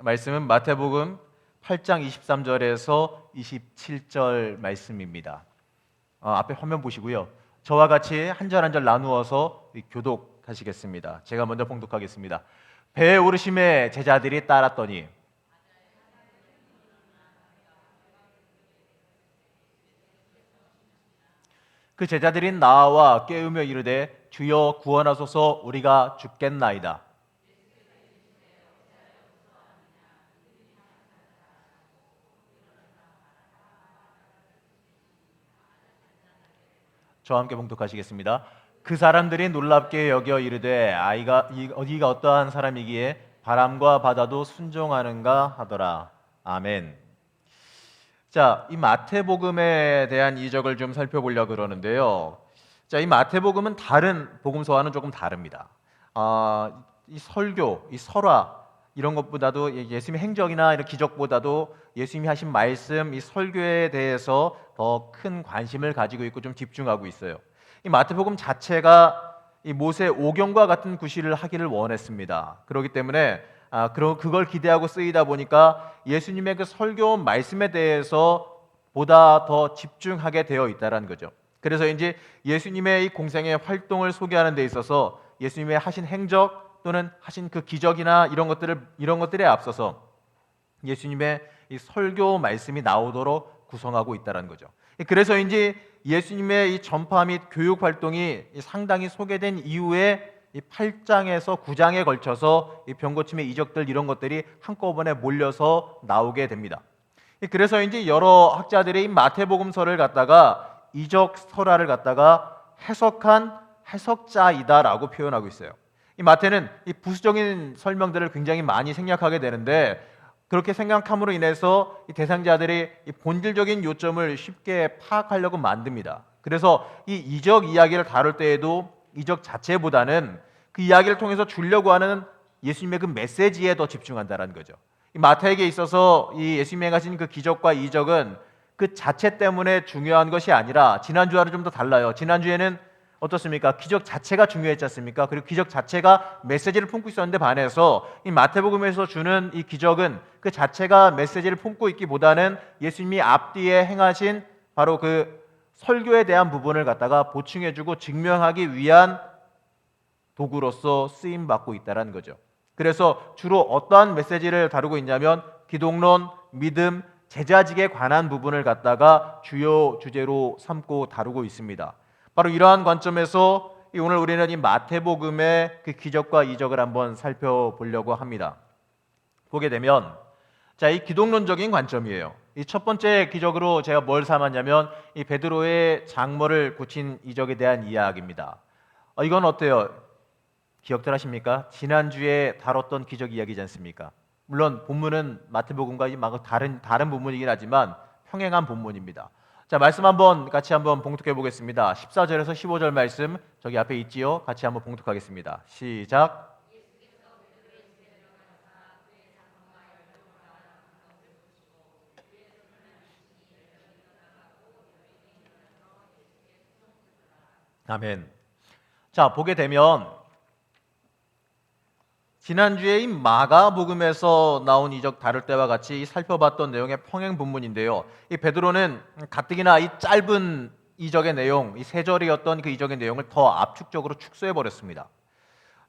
말씀은 마태복음 8장 23절에서 27절 말씀입니다. 앞에 화면 보시고요. 저와 같이 한 절 한 절 나누어서 교독하시겠습니다. 제가 먼저 봉독하겠습니다. 배에 오르심에 제자들이 따랐더니 그 제자들이 나와 깨우며 이르되 주여 구원하소서 우리가 죽겠나이다. 저와 함께 봉독하시겠습니다. 그 사람들이 놀랍게 여겨 이르되 어디가 어떠한 사람이기에 바람과 바다도 순종하는가 하더라. 아멘. 자, 이 마태복음에 대한 이적을 좀 살펴보려고 그러는데요. 자, 이 마태복음은 다른 복음서와는 조금 다릅니다. 이 설교, 이 설화 이런 것보다도 예수님의 행적이나 이런 기적보다도 예수님이 하신 말씀, 이 설교에 대해서 더 큰 관심을 가지고 있고 좀 집중하고 있어요. 이 마태복음 자체가 이 모세 오경과 같은 구실을 하기를 원했습니다. 그렇기 때문에 그걸 기대하고 쓰이다 보니까 예수님의 그 설교 말씀에 대해서 보다 더 집중하게 되어 있다는 거죠. 그래서 이제 예수님의 이 공생의 활동을 소개하는 데 있어서 예수님의 하신 행적 또는 하신 그 기적이나 이런 것들에 앞서서 예수님의 이 설교 말씀이 나오도록 구성하고 있다는 거죠. 그래서 이제 예수님의 이 전파 및 교육 활동이 상당히 소개된 이후에 이 8장에서 9장에 걸쳐서 이 병고침의 이적들 이런 것들이 한꺼번에 몰려서 나오게 됩니다. 그래서 이제 여러 학자들이 이 마태복음서를 갖다가 이적 설화를 갖다가 해석한 해석자이다라고 표현하고 있어요. 이 마태는 이 부수적인 설명들을 굉장히 많이 생략하게 되는데 그렇게 생각함으로 인해서 이 대상자들이 이 본질적인 요점을 쉽게 파악하려고 만듭니다. 그래서 이 이적 이야기를 다룰 때에도 이적 자체보다는 그 이야기를 통해서 주려고 하는 예수님의 그 메시지에 더 집중한다는 거죠. 이 마태에게 있어서 이 예수님이 행하신 그 기적과 이적은 그 자체 때문에 중요한 것이 아니라 지난주와는 좀 더 달라요. 지난주에는 어떻습니까? 기적 자체가 중요했지 않습니까? 그리고 기적 자체가 메시지를 품고 있었는데 반해서 이 마태복음에서 주는 이 기적은 그 자체가 메시지를 품고 있기보다는 예수님이 앞뒤에 행하신 바로 그 설교에 대한 부분을 갖다가 보충해주고 증명하기 위한 도구로서 쓰임받고 있다는 거죠. 그래서 주로 어떠한 메시지를 다루고 있냐면 기독론, 믿음, 제자직에 관한 부분을 갖다가 주요 주제로 삼고 다루고 있습니다. 바로 이러한 관점에서 오늘 우리는 이 마태복음의 그 기적과 이적을 한번 살펴보려고 합니다. 보게 되면 이 기독론적인 관점이에요. 이 첫 번째 기적으로 제가 뭘 삼았냐면 이 베드로의 장모를 고친 이적에 대한 이야기입니다. 이건 어때요? 기억들 하십니까? 지난주에 다뤘던 기적 이야기지 않습니까? 물론 본문은 마태복음과 다른 본문이긴 하지만 평행한 본문입니다. 자, 말씀 같이 한번 봉독해 보겠습니다. 14절에서 15절 말씀 저기 앞에 있지요? 같이 한번 봉독하겠습니다. 시작. 아멘. 자, 보게 되면 지난주에 이 마가복음에서 나온 이적 다룰 때와 같이 살펴봤던 내용의 평행 본문인데요. 이 베드로는 가뜩이나 이 짧은 이적의 내용, 이 세 절이었던 그 이적의 내용을 더 압축적으로 축소해 버렸습니다.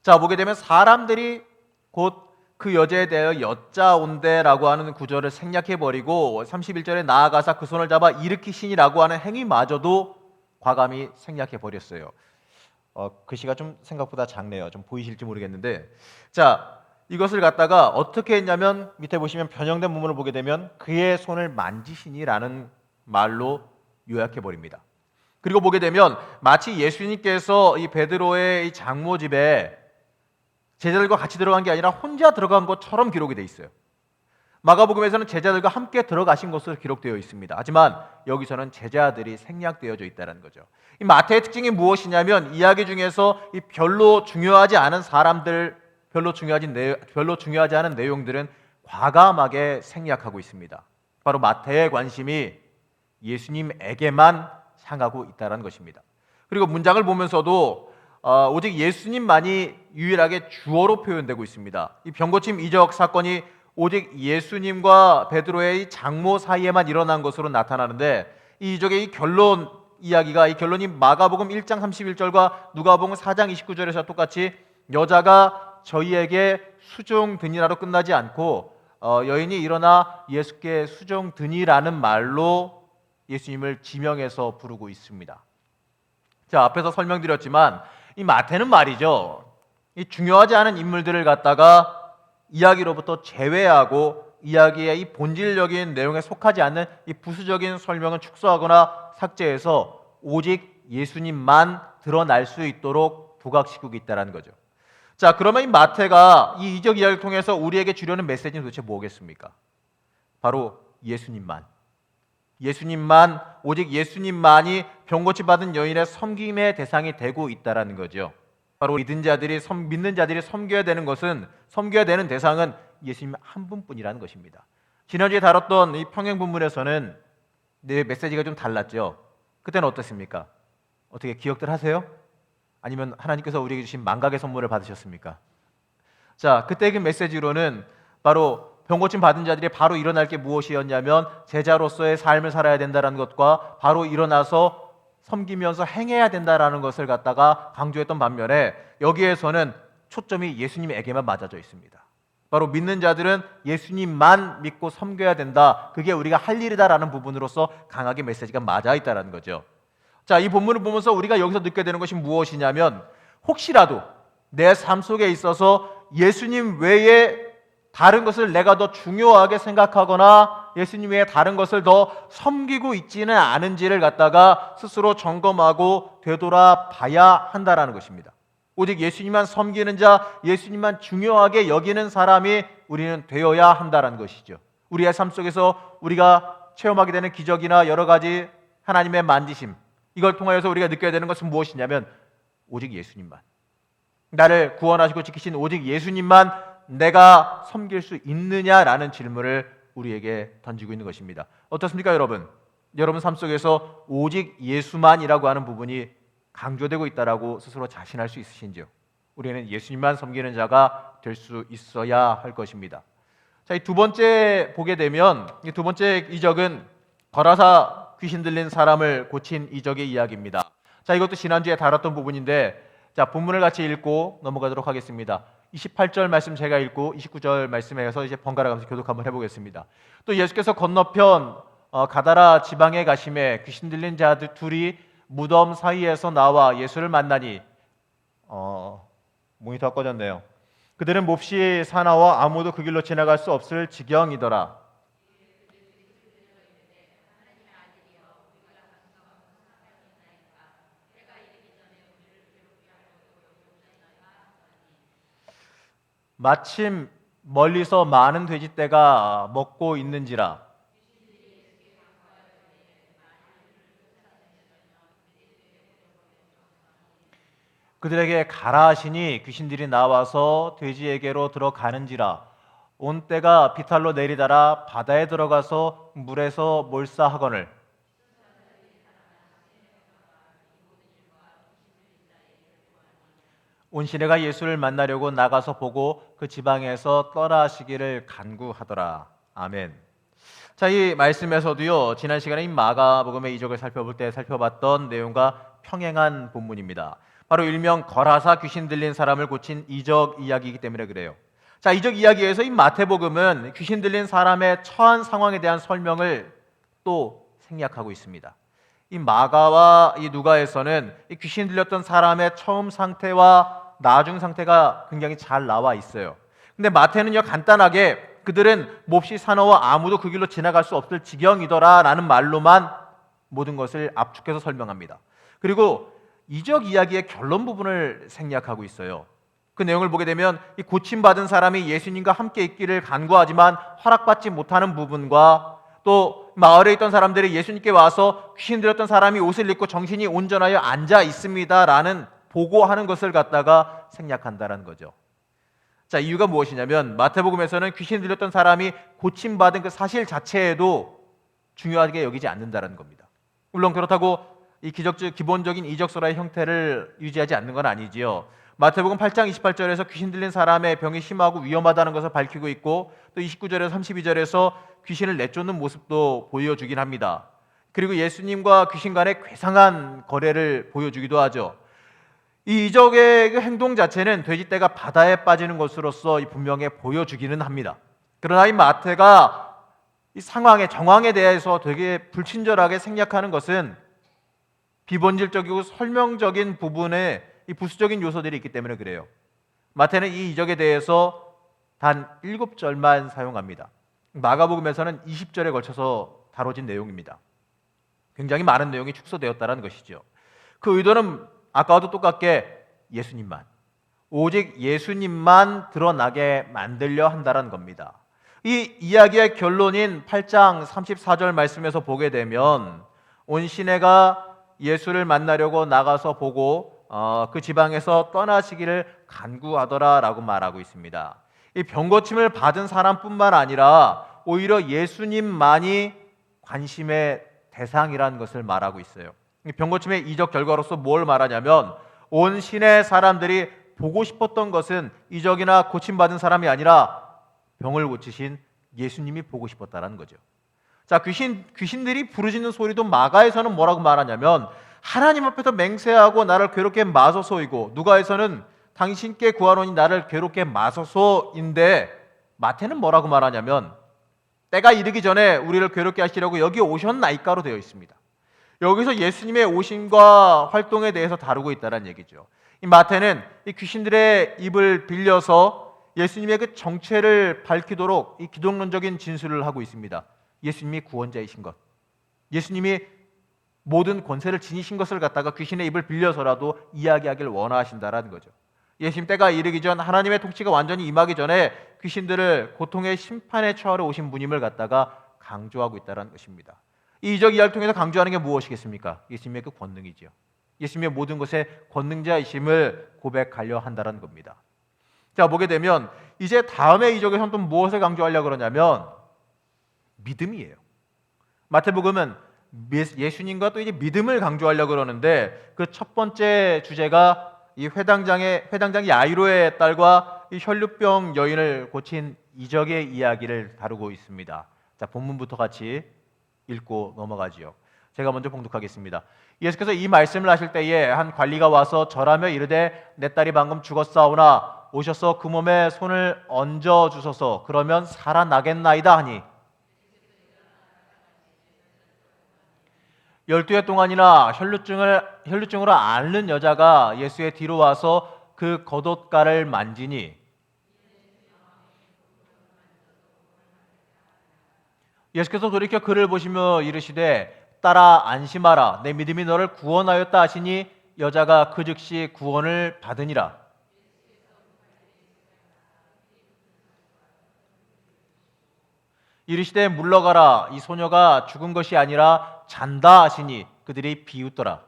자, 보게 되면 사람들이 곧 그 여자에 대하여 여짜온대라고 하는 구절을 생략해 버리고 31절에 나아가사 그 손을 잡아 일으키시니라고 하는 행위마저도 과감히 생략해 버렸어요. 글씨가 좀 생각보다 작네요. 좀 보이실지 모르겠는데, 자, 이것을 갖다가 어떻게 했냐면 밑에 보시면 변형된 부분을 보게 되면 그의 손을 만지시니라는 말로 요약해 버립니다. 그리고 보게 되면 마치 예수님께서 이 베드로의 이 장모 집에 제자들과 같이 들어간 게 아니라 혼자 들어간 것처럼 기록이 돼 있어요. 마가복음에서는 제자들과 함께 들어가신 것으로 기록되어 있습니다. 하지만 여기서는 제자들이 생략되어져 있다는 거죠. 이 마태의 특징이 무엇이냐면 이야기 중에서 이 별로 중요하지 않은 사람들, 별로 중요하지 않은 내용들은 과감하게 생략하고 있습니다. 바로 마태의 관심이 예수님에게만 향하고 있다는 것입니다. 그리고 문장을 보면서도 오직 예수님만이 유일하게 주어로 표현되고 있습니다. 이 병고침 이적 사건이 오직 예수님과 베드로의 이 장모 사이에만 일어난 것으로 나타나는데 이 이적의 이 결론 이야기가 이 결론이 마가복음 1장 31절과 누가복음 4장 29절에서 똑같이 여자가 저희에게 수종드니라로 끝나지 않고 여인이 일어나 예수께 수종드니라는 말로 예수님을 지명해서 부르고 있습니다. 자, 앞에서 설명드렸지만 이 마태는 말이죠, 이 중요하지 않은 인물들을 갖다가 이야기로부터 제외하고 이야기의 이 본질적인 내용에 속하지 않는 이 부수적인 설명은 축소하거나 삭제해서 오직 예수님만 드러날 수 있도록 부각시키고 있다는 거죠. 자, 그러면 이 마태가 이 이적 이야기를 통해서 우리에게 주려는 메시지는 도대체 뭐겠습니까? 바로 예수님만, 오직 예수님만이 병고치 받은 여인의 섬김의 대상이 되고 있다는 거죠. 바로 믿는 자들이 섬겨야 되는 것은, 섬겨야 되는 대상은 예수님 한 분뿐이라는 것입니다. 지난주에 다뤘던 이 평행 본문에서는 내 메시지가 좀 달랐죠. 그때는 어떻습니까? 어떻게 기억들 하세요? 아니면 하나님께서 우리에게 주신 망각의 선물을 받으셨습니까? 자, 그때 그 메시지로는 바로 병고침 받은 자들이 바로 일어날 게 무엇이었냐면 제자로서의 삶을 살아야 된다는 것과 바로 일어나서 섬기면서 행해야 된다라는 것을 갖다가 강조했던 반면에 여기에서는 초점이 예수님에게만 맞아져 있습니다. 바로 믿는 자들은 예수님만 믿고 섬겨야 된다, 그게 우리가 할 일이다라는 부분으로서 강하게 메시지가 맞아 있다는 거죠. 자, 이 본문을 보면서 우리가 여기서 느껴야 되는 것이 무엇이냐면 혹시라도 내 삶 속에 있어서 예수님 외에 다른 것을 내가 더 중요하게 생각하거나 예수님 외에 다른 것을 더 섬기고 있지는 않은지를 갖다가 스스로 점검하고 되돌아봐야 한다라는 것입니다. 오직 예수님만 섬기는 자, 예수님만 중요하게 여기는 사람이 우리는 되어야 한다라는 것이죠. 우리의 삶 속에서 우리가 체험하게 되는 기적이나 여러 가지 하나님의 만지심, 이걸 통하여서 우리가 느껴야 되는 것은 무엇이냐면 오직 예수님만, 나를 구원하시고 지키신 오직 예수님만 내가 섬길 수 있느냐라는 질문을 우리에게 던지고 있는 것입니다. 어떻습니까, 여러분? 여러분 삶 속에서 오직 예수만이라고 하는 부분이 강조되고 있다라고 스스로 자신할 수 있으신지요? 우리는 예수님만 섬기는 자가 될 수 있어야 할 것입니다. 자, 이 두 번째 보게 되면 이 두 번째 이적은 거라사 귀신 들린 사람을 고친 이적의 이야기입니다. 자, 이것도 지난주에 다뤘던 부분인데, 자, 본문을 같이 읽고 넘어가도록 하겠습니다. 28절 말씀 제가 읽고 29절 말씀에서 이제 번갈아 가면서 교독 한번 해보겠습니다. 또 예수께서 건너편 가다라 지방에 가심에 귀신 들린 자들 둘이 무덤 사이에서 나와 예수를 만나니 모니터가 꺼졌네요. 그들은 몹시 사나워 아무도 그 길로 지나갈 수 없을 지경이더라. 마침 멀리서 많은 돼지떼가 먹고 있는지라. 그들에게 가라 하시니 귀신들이 나와서 돼지에게로 들어가는지라. 온 떼가 비탈로 내리다라 바다에 들어가서 물에서 몰사하거늘. 온 시내가 예수를 만나려고 나가서 보고 그 지방에서 떠나시기를 간구하더라. 아멘. 자, 이 말씀에서도요, 지난 시간에 이 마가복음의 이적을 살펴볼 때 살펴봤던 내용과 평행한 본문입니다. 바로 일명 거라사 귀신 들린 사람을 고친 이적 이야기이기 때문에 그래요. 자, 이적 이야기에서 이 마태복음은 귀신 들린 사람의 처한 상황에 대한 설명을 또 생략하고 있습니다. 이 마가와 이 누가에서는 이 귀신 들렸던 사람의 처음 상태와 나중 상태가 굉장히 잘 나와 있어요. 근데 마태는요, 간단하게 그들은 몹시 사나워 아무도 그 길로 지나갈 수 없을 지경이더라 라는 말로만 모든 것을 압축해서 설명합니다. 그리고 이적 이야기의 결론 부분을 생략하고 있어요. 그 내용을 보게 되면 이 고침받은 사람이 예수님과 함께 있기를 간구하지만 허락받지 못하는 부분과 또 마을에 있던 사람들이 예수님께 와서 귀신 들렸던 사람이 옷을 입고 정신이 온전하여 앉아 있습니다라는 보고하는 것을 갖다가 생략한다는 거죠. 자, 이유가 무엇이냐면 마태복음에서는 귀신 들렸던 사람이 고침받은 그 사실 자체에도 중요하게 여기지 않는다는 겁니다. 물론 그렇다고 이 기본적인 이적설화의 형태를 유지하지 않는 건 아니지요. 마태복음 8장 28절에서 귀신 들린 사람의 병이 심하고 위험하다는 것을 밝히고 있고, 또 29절에서 32절에서 귀신을 내쫓는 모습도 보여주긴 합니다. 그리고 예수님과 귀신 간의 괴상한 거래를 보여주기도 하죠. 이 이적의 그 행동 자체는 돼지떼가 바다에 빠지는 것으로서 분명히 보여주기는 합니다. 그러나 이 마태가 이 상황의 정황에 대해서 되게 불친절하게 생략하는 것은 비본질적이고 설명적인 부분에 이 부수적인 요소들이 있기 때문에 그래요. 마태는 이 이적에 대해서 단 7절만 사용합니다. 마가복음에서는 20절에 걸쳐서 다뤄진 내용입니다. 굉장히 많은 내용이 축소되었다는 것이죠. 그 의도는 아까와도 똑같게 예수님만, 오직 예수님만 드러나게 만들려 한다는 겁니다. 이 이야기의 결론인 8장 34절 말씀에서 보게 되면 온 시내가 예수를 만나려고 나가서 보고 그 지방에서 떠나시기를 간구하더라라고 말하고 있습니다. 이 병고침을 받은 사람뿐만 아니라 오히려 예수님만이 관심의 대상이라는 것을 말하고 있어요. 병고침의 이적 결과로서 뭘 말하냐면 온 시내 사람들이 보고 싶었던 것은 이적이나 고침받은 사람이 아니라 병을 고치신 예수님이 보고 싶었다는 거죠. 자, 귀신들이 부르짖는 소리도 마가에서는 뭐라고 말하냐면 하나님 앞에서 맹세하고 나를 괴롭게 마소서이고, 누가에서는 당신께 구하노니 나를 괴롭게 마소서인데, 마태는 뭐라고 말하냐면 때가 이르기 전에 우리를 괴롭게 하시려고 여기 오셨나이까로 되어 있습니다. 여기서 예수님의 오심과 활동에 대해서 다루고 있다는 얘기죠. 이 마태는 이 귀신들의 입을 빌려서 예수님의 그 정체를 밝히도록 이 기독론적인 진술을 하고 있습니다. 예수님이 구원자이신 것, 예수님이 모든 권세를 지니신 것을 갖다가 귀신의 입을 빌려서라도 이야기하기를 원하신다라는 거죠. 예수님 때가 이르기 전, 하나님의 통치가 완전히 임하기 전에 귀신들을 고통의 심판에 처하러 오신 분임을 갖다가 강조하고 있다는 것입니다. 이 이적 이야기를 통해서 강조하는 게 무엇이겠습니까? 예수님의 그 권능이지요. 예수님의 모든 것의 권능자이심을 고백하려 한다는 겁니다. 자, 보게 되면 이제 다음의 이적에서는 또 무엇을 강조하려고 그러냐면 믿음이에요. 마태복음은 예수님과 또 이제 믿음을 강조하려고 그러는데, 그 첫 번째 주제가 이 회당장 야이로의 딸과 이 혈루병 여인을 고친 이적의 이야기를 다루고 있습니다. 자, 본문부터 같이 읽고 넘어가지요. 제가 먼저 봉독하겠습니다. 예수께서 이 말씀을 하실 때에 한 관리가 와서 절하며 이르되 내 딸이 방금 죽었사오나 오셔서 그 몸에 손을 얹어 주소서, 그러면 살아나겠나이다 하니 12해 동안이나 혈루증으로 앓는 여자가 예수의 뒤로 와서 그 겉옷가를 만지니 예수께서 돌이켜 그를 보시며 이르시되 딸아 안심하라, 내 믿음이 너를 구원하였다 하시니 여자가 그 즉시 구원을 받으니라. 이르시되 물러가라, 이 소녀가 죽은 것이 아니라 잔다 하시니 그들이 비웃더라.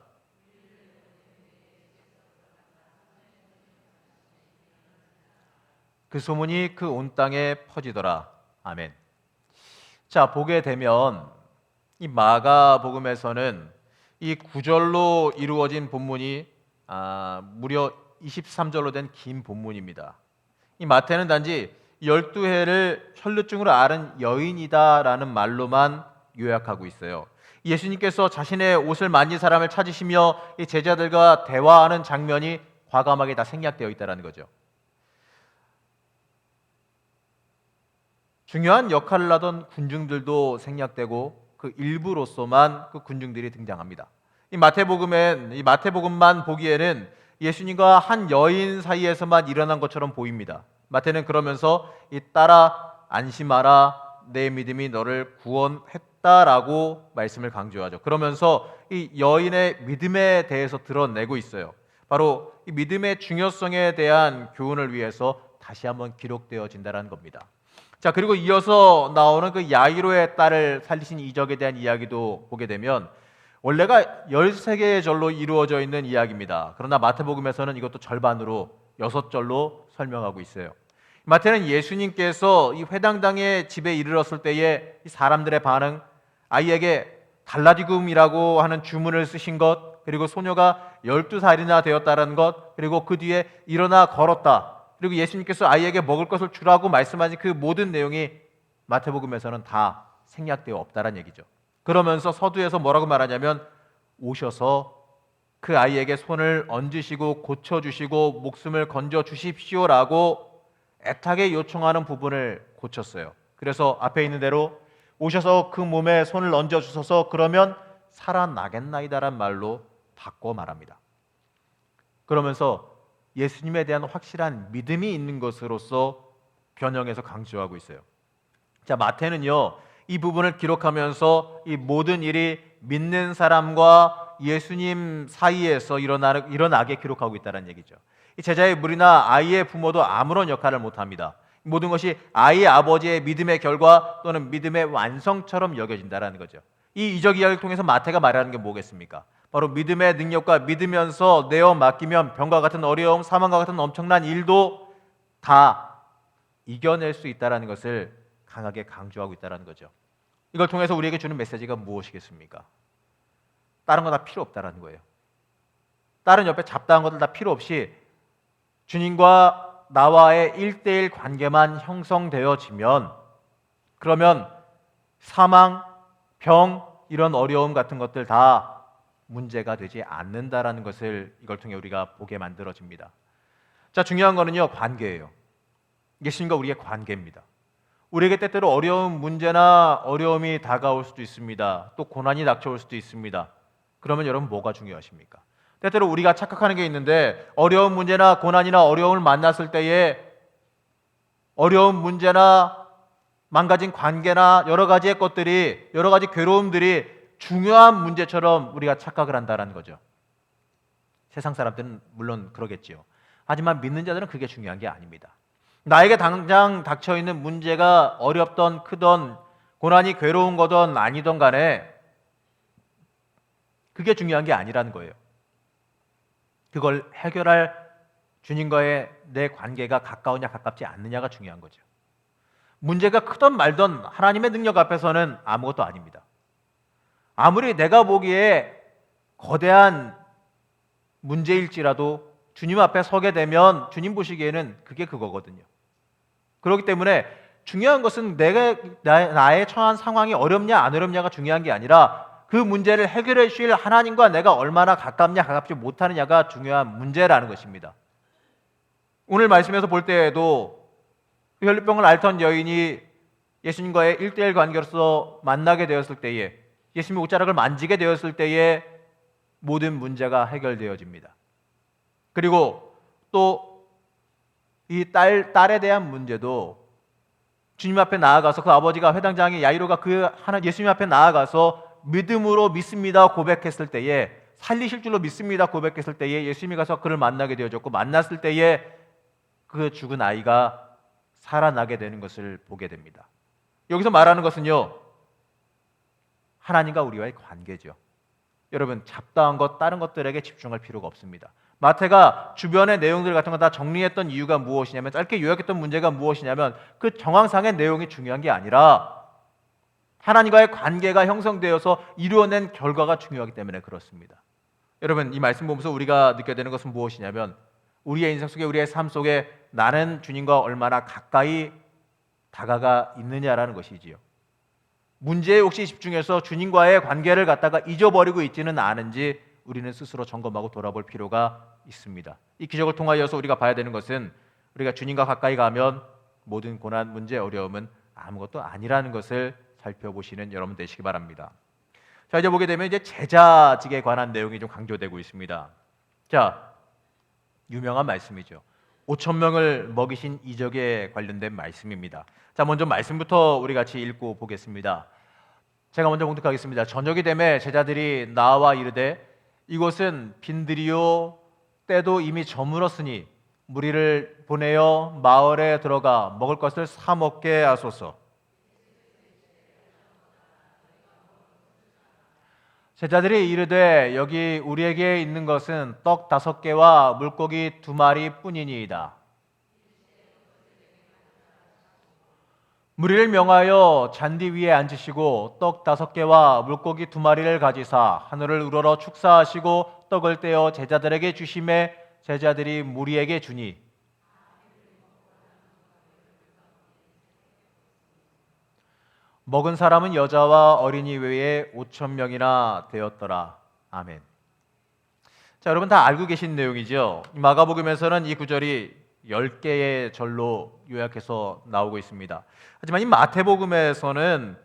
그 소문이 그 온 땅에 퍼지더라. 아멘. 자, 보게 되면 이 마가복음에서는 이 9절로 이루어진 본문이 무려 23절로 된 긴 본문입니다. 이 마태는 단지 12해를 혈루증으로 앓은 여인이다라는 말로만 요약하고 있어요. 예수님께서 자신의 옷을 만진 사람을 찾으시며 이 제자들과 대화하는 장면이 과감하게 다 생략되어 있다는 거죠. 중요한 역할을 하던 군중들도 생략되고 그 일부로서만 그 군중들이 등장합니다. 이 마태복음만 보기에는 예수님과 한 여인 사이에서만 일어난 것처럼 보입니다. 마태는 그러면서 이 딸아 안심하라, 내 믿음이 너를 구원했다라고 말씀을 강조하죠. 그러면서 이 여인의 믿음에 대해서 드러내고 있어요. 바로 이 믿음의 중요성에 대한 교훈을 위해서 다시 한번 기록되어진다는 겁니다. 자, 그리고 이어서 나오는 그 야이로의 딸을 살리신 이적에 대한 이야기도 보게 되면 원래가 13개의 절로 이루어져 있는 이야기입니다. 그러나 마태복음에서는 이것도 절반으로 6절로 설명하고 있어요. 마태는 예수님께서 이 회당장의 집에 이르렀을 때에 이 사람들의 반응, 아이에게 달라지금이라고 하는 주문을 쓰신 것, 것, 그리고 소녀가 12살이나 되었다는 것, 그리고 그 뒤에 일어나 걸었다, 그리고 예수님께서 아이에게 먹을 것을 주라고 말씀하신 그 모든 내용이 마태복음에서는 다 생략되어 없다는 얘기죠. 그러면서 서두에서 뭐라고 말하냐면 오셔서 그 아이에게 손을 얹으시고 고쳐주시고 목숨을 건져주십시오라고 애타게 요청하는 부분을 고쳤어요. 그래서 앞에 있는 대로 오셔서 그 몸에 손을 얹어주셔서 그러면 살아나겠나이다란 말로 바꿔 말합니다. 그러면서 예수님에 대한 확실한 믿음이 있는 것으로서 변형해서 강조하고 있어요. 자, 마태는요, 이 부분을 기록하면서 이 모든 일이 믿는 사람과 예수님 사이에서 일어나게 기록하고 있다는 얘기죠. 이 제자의 무리나 아이의 부모도 아무런 역할을 못합니다. 모든 것이 아이의 아버지의 믿음의 결과 또는 믿음의 완성처럼 여겨진다는 거죠. 이 이적 이야기를 통해서 마태가 말하는 게 뭐겠습니까? 바로 믿음의 능력과 믿으면서 내어 맡기면 병과 같은 어려움, 사망과 같은 엄청난 일도 다 이겨낼 수 있다는 것을 강하게 강조하고 있다는 거죠. 이걸 통해서 우리에게 주는 메시지가 무엇이겠습니까? 다른 거 다 필요 없다는 거예요. 다른 옆에 잡다한 것들 다 필요 없이 주님과 나와의 1대1 관계만 형성되어지면, 그러면 사망, 병, 이런 어려움 같은 것들 다 문제가 되지 않는다라는 것을 이걸 통해 우리가 보게 만들어집니다. 자, 중요한 거는요, 관계예요. 예수님과 우리의 관계입니다. 우리에게 때때로 어려운 문제나 어려움이 다가올 수도 있습니다. 또 고난이 닥쳐올 수도 있습니다. 그러면 여러분 뭐가 중요하십니까? 때때로 우리가 착각하는 게 있는데, 어려운 문제나 고난이나 어려움을 만났을 때에 어려운 문제나 망가진 관계나 여러 가지의 것들이, 여러 가지 괴로움들이 중요한 문제처럼 우리가 착각을 한다는 거죠. 세상 사람들은 물론 그러겠지요. 하지만 믿는 자들은 그게 중요한 게 아닙니다. 나에게 당장 닥쳐있는 문제가 어렵던 크던 고난이 괴로운 거든 아니든 간에 그게 중요한 게 아니라는 거예요. 그걸 해결할 주님과의 내 관계가 가까우냐 가깝지 않느냐가 중요한 거죠. 문제가 크던 말던 하나님의 능력 앞에서는 아무것도 아닙니다. 아무리 내가 보기에 거대한 문제일지라도 주님 앞에 서게 되면 주님 보시기에는 그게 그거거든요. 그렇기 때문에 중요한 것은 나의 처한 상황이 어렵냐 안 어렵냐가 중요한 게 아니라 그 문제를 해결해 주실 하나님과 내가 얼마나 가깝냐 가깝지 못하느냐가 중요한 문제라는 것입니다. 오늘 말씀에서 볼 때에도 혈류병을 앓던 여인이 예수님과의 1대1 관계로서 만나게 되었을 때에, 예수님의 옷자락을 만지게 되었을 때에 모든 문제가 해결되어집니다. 그리고 또 이 딸에 대한 문제도 주님 앞에 나아가서, 그 아버지가 회당장이 야이로가 예수님 앞에 나아가서 믿음으로 믿습니다 고백했을 때에, 살리실 줄로 믿습니다 고백했을 때에 예수님이 가서 그를 만나게 되어졌고, 만났을 때에 그 죽은 아이가 살아나게 되는 것을 보게 됩니다. 여기서 말하는 것은요, 하나님과 우리와의 관계죠. 여러분, 잡다한 것 다른 것들에게 집중할 필요가 없습니다. 마태가 주변의 내용들 같은 거 다 정리했던 이유가 무엇이냐면, 짧게 요약했던 문제가 무엇이냐면 그 정황상의 내용이 중요한 게 아니라 하나님과의 관계가 형성되어서 이루어낸 결과가 중요하기 때문에 그렇습니다. 여러분, 이 말씀 보면서 우리가 느껴야 되는 것은 무엇이냐면, 우리의 인생 속에, 우리의 삶 속에 나는 주님과 얼마나 가까이 다가가 있느냐라는 것이지요. 문제에 혹시 집중해서 주님과의 관계를 갖다가 잊어버리고 있지는 않은지 우리는 스스로 점검하고 돌아볼 필요가 있습니다. 이 기적을 통하여서 우리가 봐야 되는 것은, 우리가 주님과 가까이 가면 모든 고난, 문제, 어려움은 아무것도 아니라는 것을 살펴보시는 여러분 되시기 바랍니다. 자, 이제 보게 되면 이제 제자직에 관한 내용이 좀 강조되고 있습니다. 자, 유명한 말씀이죠. 5,000명을 먹이신 이적에 관련된 말씀입니다. 자, 먼저 말씀부터 우리 같이 읽고 보겠습니다. 제가 먼저 봉독하겠습니다. 저녁이 되매 제자들이 나와 이르되 이곳은 빈들이요 때도 이미 저물었으니 무리를 보내어 마을에 들어가 먹을 것을 사 먹게 하소서. 제자들이 이르되 여기 우리에게 있는 것은 떡 5개와 물고기 2마리 뿐이니이다. 무리를 명하여 잔디 위에 앉으시고 떡 5개와 물고기 2마리를 가지사 하늘을 우러러 축사하시고 떡을 떼어 제자들에게 주심에 제자들이 무리에게 주니 먹은 사람은 여자와 어린이 외에 5,000명이나 되었더라. 아멘. 자, 여러분 다 알고 계신 내용이죠. 마가복음에서는 이 구절이 10개의 절로 요약해서 나오고 있습니다. 하지만 이 마태복음에서는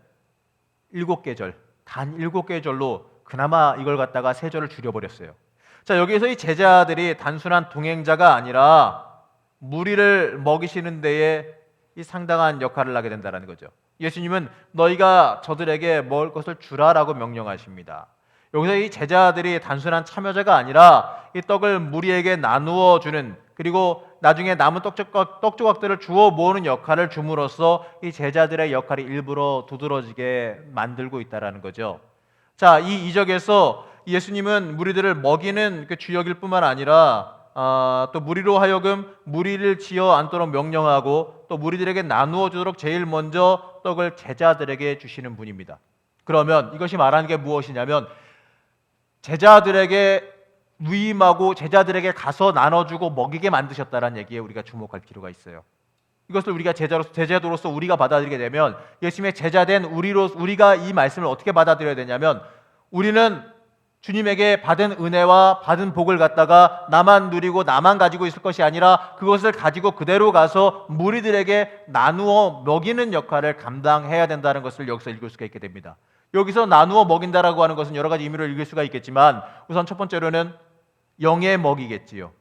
7개 절, 단 7개 절로 그나마 이걸 갖다가 3절을 줄여버렸어요. 자, 여기서 이 제자들이 단순한 동행자가 아니라 무리를 먹이시는 데에 이 상당한 역할을 하게 된다는 거죠. 예수님은 너희가 저들에게 먹을 것을 주라라고 명령하십니다. 여기서 이 제자들이 단순한 참여자가 아니라 이 떡을 무리에게 나누어 주는, 그리고 나중에 남은 떡 조각들을 주워 모으는 역할을 줌으로써 이 제자들의 역할이 일부러 두드러지게 만들고 있다라는 거죠. 자, 이 이적에서 예수님은 무리들을 먹이는 그 주역일 뿐만 아니라 또 무리로 하여금 무리를 지어 앉도록 명령하고 또 무리들에게 나누어 주도록 제일 먼저 떡을 제자들에게 주시는 분입니다. 그러면 이것이 말하는 게 무엇이냐면 제자들에게 위임하고 제자들에게 가서 나눠주고 먹이게 만드셨다는 얘기에 우리가 주목할 필요가 있어요. 이것을 우리가 제자도로서 우리가 받아들이게 되면 예수님의 제자된 우리가 이 말씀을 어떻게 받아들여야 되냐면 우리는 주님에게 받은 은혜와 받은 복을 갖다가 나만 누리고 나만 가지고 있을 것이 아니라 그것을 가지고 그대로 가서 무리들에게 나누어 먹이는 역할을 감당해야 된다는 것을 여기서 읽을 수가 있게 됩니다. 여기서 나누어 먹인다라고 하는 것은 여러 가지 의미로 읽을 수가 있겠지만 우선 첫 번째로는 영의 먹이겠지요.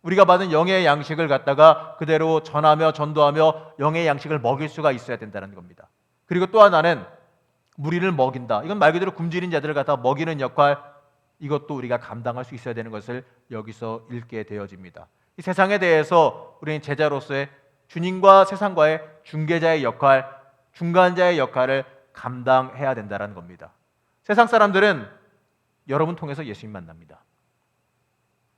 우리가 받은 영의 양식을 갖다가 그대로 전하며 전도하며 영의 양식을 먹일 수가 있어야 된다는 겁니다. 그리고 또 하나는 무리를 먹인다. 이건 말 그대로 굶주린 자들을 갖다가 먹이는 역할, 이것도 우리가 감당할 수 있어야 되는 것을 여기서 읽게 되어집니다. 이 세상에 대해서 우리는 제자로서의 주님과 세상과의 중개자의 역할, 중간자의 역할을 감당해야 된다는 겁니다. 세상 사람들은 여러분 통해서 예수님 만납니다.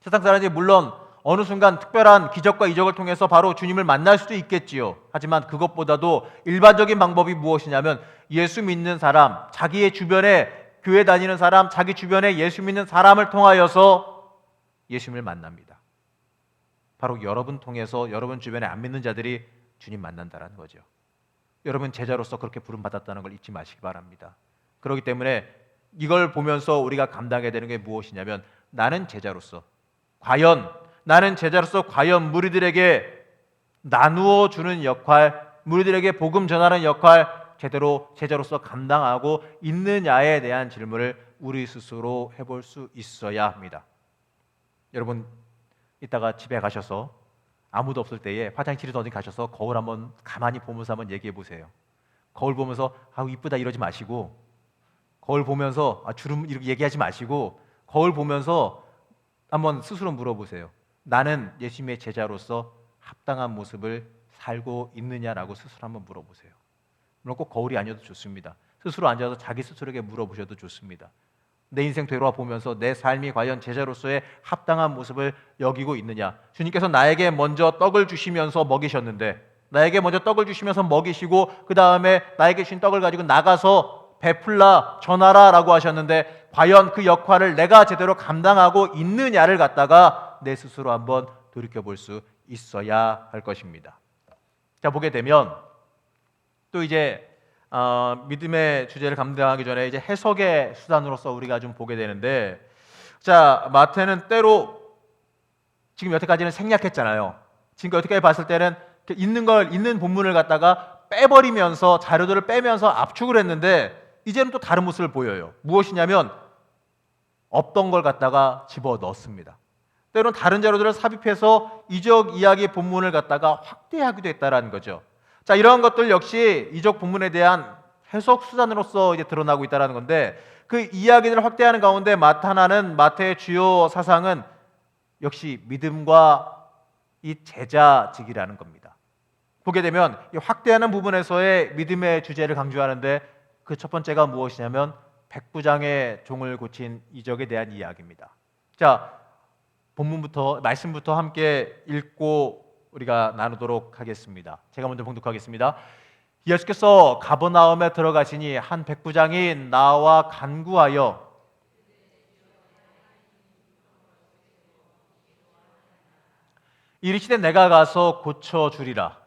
세상 사람들이 물론 어느 순간 특별한 기적과 이적을 통해서 바로 주님을 만날 수도 있겠지요. 하지만 그것보다도 일반적인 방법이 무엇이냐면 예수 믿는 사람, 자기의 주변에 교회 다니는 사람, 자기 주변에 예수 믿는 사람을 통하여서 예수님을 만납니다. 바로 여러분 통해서 여러분 주변에 안 믿는 자들이 주님 만난다는 거죠. 여러분 제자로서 그렇게 부름받았다는 걸 잊지 마시기 바랍니다. 그렇기 때문에 이걸 보면서 우리가 감당해야 되는 게 무엇이냐면 나는 제자로서 과연 무리들에게 나누어 주는 역할, 무리들에게 복음 전하는 역할 제대로 제자로서 감당하고 있느냐에 대한 질문을 우리 스스로 해볼 수 있어야 합니다. 여러분 이따가 집에 가셔서 아무도 없을 때에 화장실에 어디 가셔서 거울 한번 가만히 보면서 한번 얘기해 보세요. 거울 보면서 이쁘다 이러지 마시고, 거울 보면서 주름 이렇게 얘기하지 마시고, 거울 보면서 한번 스스로 물어보세요. 나는 예수님의 제자로서 합당한 모습을 살고 있느냐라고 스스로 한번 물어보세요. 물론 꼭 거울이 아니어도 좋습니다. 스스로 앉아서 자기 스스로에게 물어보셔도 좋습니다. 내 인생 되돌아보면서 내 삶이 과연 제자로서의 합당한 모습을 여기고 있느냐. 주님께서 나에게 먼저 떡을 주시면서 먹이셨는데, 나에게 먼저 떡을 주시면서 먹이시고 그 다음에 나에게 주신 떡을 가지고 나가서 베풀라 전하라 라고 하셨는데 과연 그 역할을 내가 제대로 감당하고 있느냐를 갖다가 내 스스로 한번 돌이켜볼 수 있어야 할 것입니다. 자, 보게 되면 또 이제 믿음의 주제를 감당하기 전에 이제 해석의 수단으로서 우리가 좀 보게 되는데, 자, 마태는 때로 지금 여태까지는 생략했잖아요. 지금 여태까지 봤을 때는 있는 본문을 갖다가 빼버리면서 자료들을 빼면서 압축을 했는데 이제는 또 다른 모습을 보여요. 무엇이냐면 없던 걸 갖다가 집어 넣습니다. 때로는 다른 자료들을 삽입해서 이적 이야기 본문을 갖다가 확대하기도 했다라는 거죠. 자, 이러한 것들 역시 이적 본문에 대한 해석 수단으로서 이제 드러나고 있다는 건데, 그 이야기들을 확대하는 가운데 마태의 주요 사상은 역시 믿음과 이 제자직이라는 겁니다. 보게 되면 이 확대하는 부분에서의 믿음의 주제를 강조하는데 그 첫 번째가 무엇이냐면 백부장의 종을 고친 이적에 대한 이야기입니다. 자, 말씀부터 함께 읽고 우리가 나누도록 하겠습니다. 제가 먼저 봉독하겠습니다. 예수께서 가버나움에 들어가시니 한 백부장이 나와 간구하여 이르시되 내가 가서 고쳐 주리라.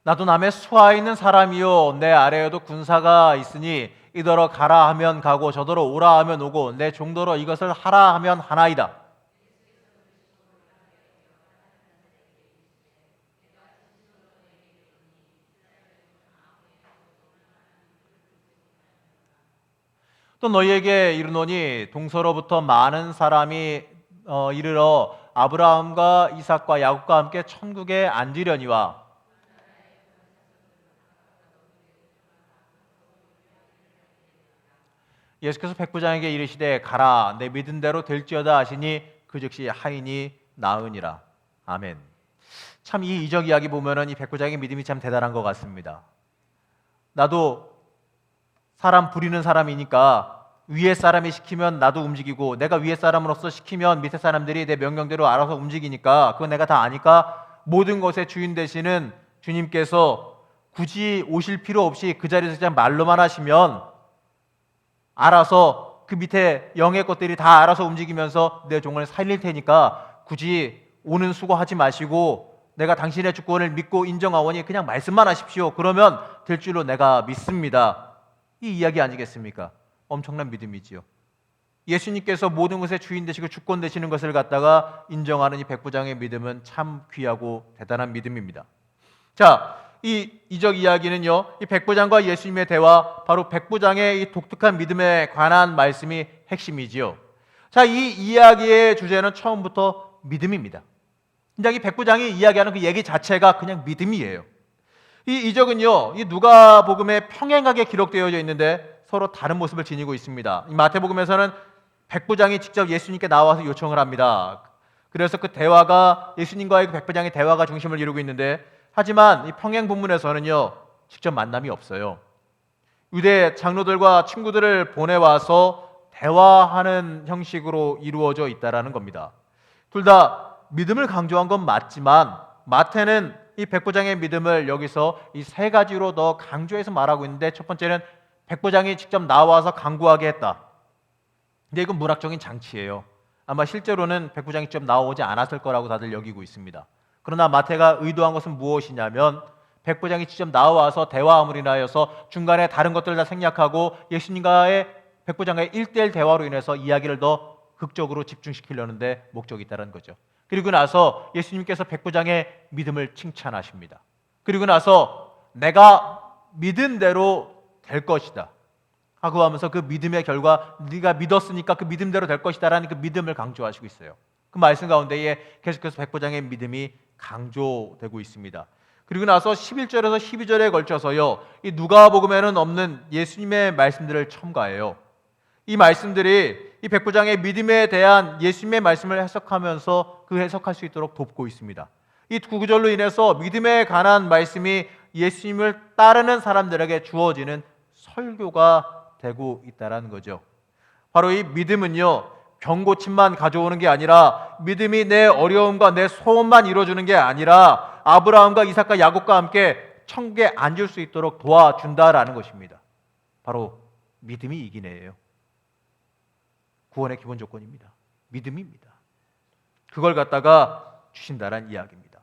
나도 남의 수하에 있는 사람이요 내 아래에도 군사가 있으니 이더러 가라 하면 가고 저더러 오라 하면 오고 내 종더러 이것을 하라 하면 하나이다. 또 너희에게 이르노니 동서로부터 많은 사람이 이르러 아브라함과 이삭과 야곱과 함께 천국에 앉으려니와 예수께서 백부장에게 이르시되 가라 내 믿은 대로 될지어다 하시니 그 즉시 하인이 나으니라. 아멘. 참 이 이적 이야기 보면은 이 백부장의 믿음이 참 대단한 것 같습니다. 나도 사람 부리는 사람이니까 위에 사람이 시키면 나도 움직이고 내가 위에 사람으로서 시키면 밑에 사람들이 내 명령대로 알아서 움직이니까 그건 내가 다 아니까 모든 것의 주인 되시는 주님께서 굳이 오실 필요 없이 그 자리에서 그냥 말로만 하시면 알아서 그 밑에 영의 것들이 다 알아서 움직이면서 내 종을 살릴 테니까 굳이 오는 수고하지 마시고 내가 당신의 주권을 믿고 인정하오니 그냥 말씀만 하십시오. 그러면 될 줄로 내가 믿습니다. 이 이야기 아니겠습니까? 엄청난 믿음이지요. 예수님께서 모든 것의 주인 되시고 주권 되시는 것을 갖다가 인정하는 이 백부장의 믿음은 참 귀하고 대단한 믿음입니다. 자, 이 이적 이야기는요, 이 백부장과 예수님의 대화, 바로 백부장의 이 독특한 믿음에 관한 말씀이 핵심이지요. 자, 이 이야기의 주제는 처음부터 믿음입니다. 이 백부장이 이야기하는 그 얘기 자체가 그냥 믿음이에요. 이 이적은요, 이 누가복음에 평행하게 기록되어 있는데 서로 다른 모습을 지니고 있습니다. 이 마태복음에서는 백부장이 직접 예수님께 나와서 요청을 합니다. 그래서 그 대화가 예수님과의 그 백부장의 대화가 중심을 이루고 있는데, 하지만 이 평행 본문에서는요 직접 만남이 없어요. 유대 장로들과 친구들을 보내와서 대화하는 형식으로 이루어져 있다라는 겁니다. 둘 다 믿음을 강조한 건 맞지만 마태는 이 백부장의 믿음을 여기서 이 세 가지로 더 강조해서 말하고 있는데, 첫 번째는 백부장이 직접 나와서 강구하게 했다. 근데 이건 문학적인 장치예요. 아마 실제로는 백부장이 직접 나오지 않았을 거라고 다들 여기고 있습니다. 그러나 마태가 의도한 것은 무엇이냐면 백부장이 직접 나와서 대화함으로 인하여서 중간에 다른 것들을 다 생략하고 예수님과의 백부장과의 1:1 대화로 인해서 이야기를 더 극적으로 집중시키려는데 목적이 있다는 거죠. 그리고 나서 예수님께서 백부장의 믿음을 칭찬하십니다. 그리고 나서 내가 믿은 대로 될 것이다 하고 하면서 그 믿음의 결과, 네가 믿었으니까 그 믿음대로 될 것이다 라는 그 믿음을 강조하시고 있어요. 그 말씀 가운데에 계속해서 백부장의 믿음이 강조되고 있습니다. 그리고 나서 11절에서 12절에 걸쳐서요, 이 누가복음에는 없는 예수님의 말씀들을 첨가해요. 이 말씀들이 이 백부장의 믿음에 대한 예수님의 말씀을 해석하면서 그 해석할 수 있도록 돕고 있습니다. 이 두 구절로 인해서 믿음에 관한 말씀이 예수님을 따르는 사람들에게 주어지는 설교가 되고 있다는 거죠. 바로 이 믿음은요, 병고침만 가져오는 게 아니라, 믿음이 내 어려움과 내 소원만 이루어주는 게 아니라 아브라함과 이삭과 야곱과 함께 천국에 앉을 수 있도록 도와준다라는 것입니다. 바로 믿음이 이기네요. 구원의 기본 조건입니다. 믿음입니다. 그걸 갖다가 주신다란 이야기입니다.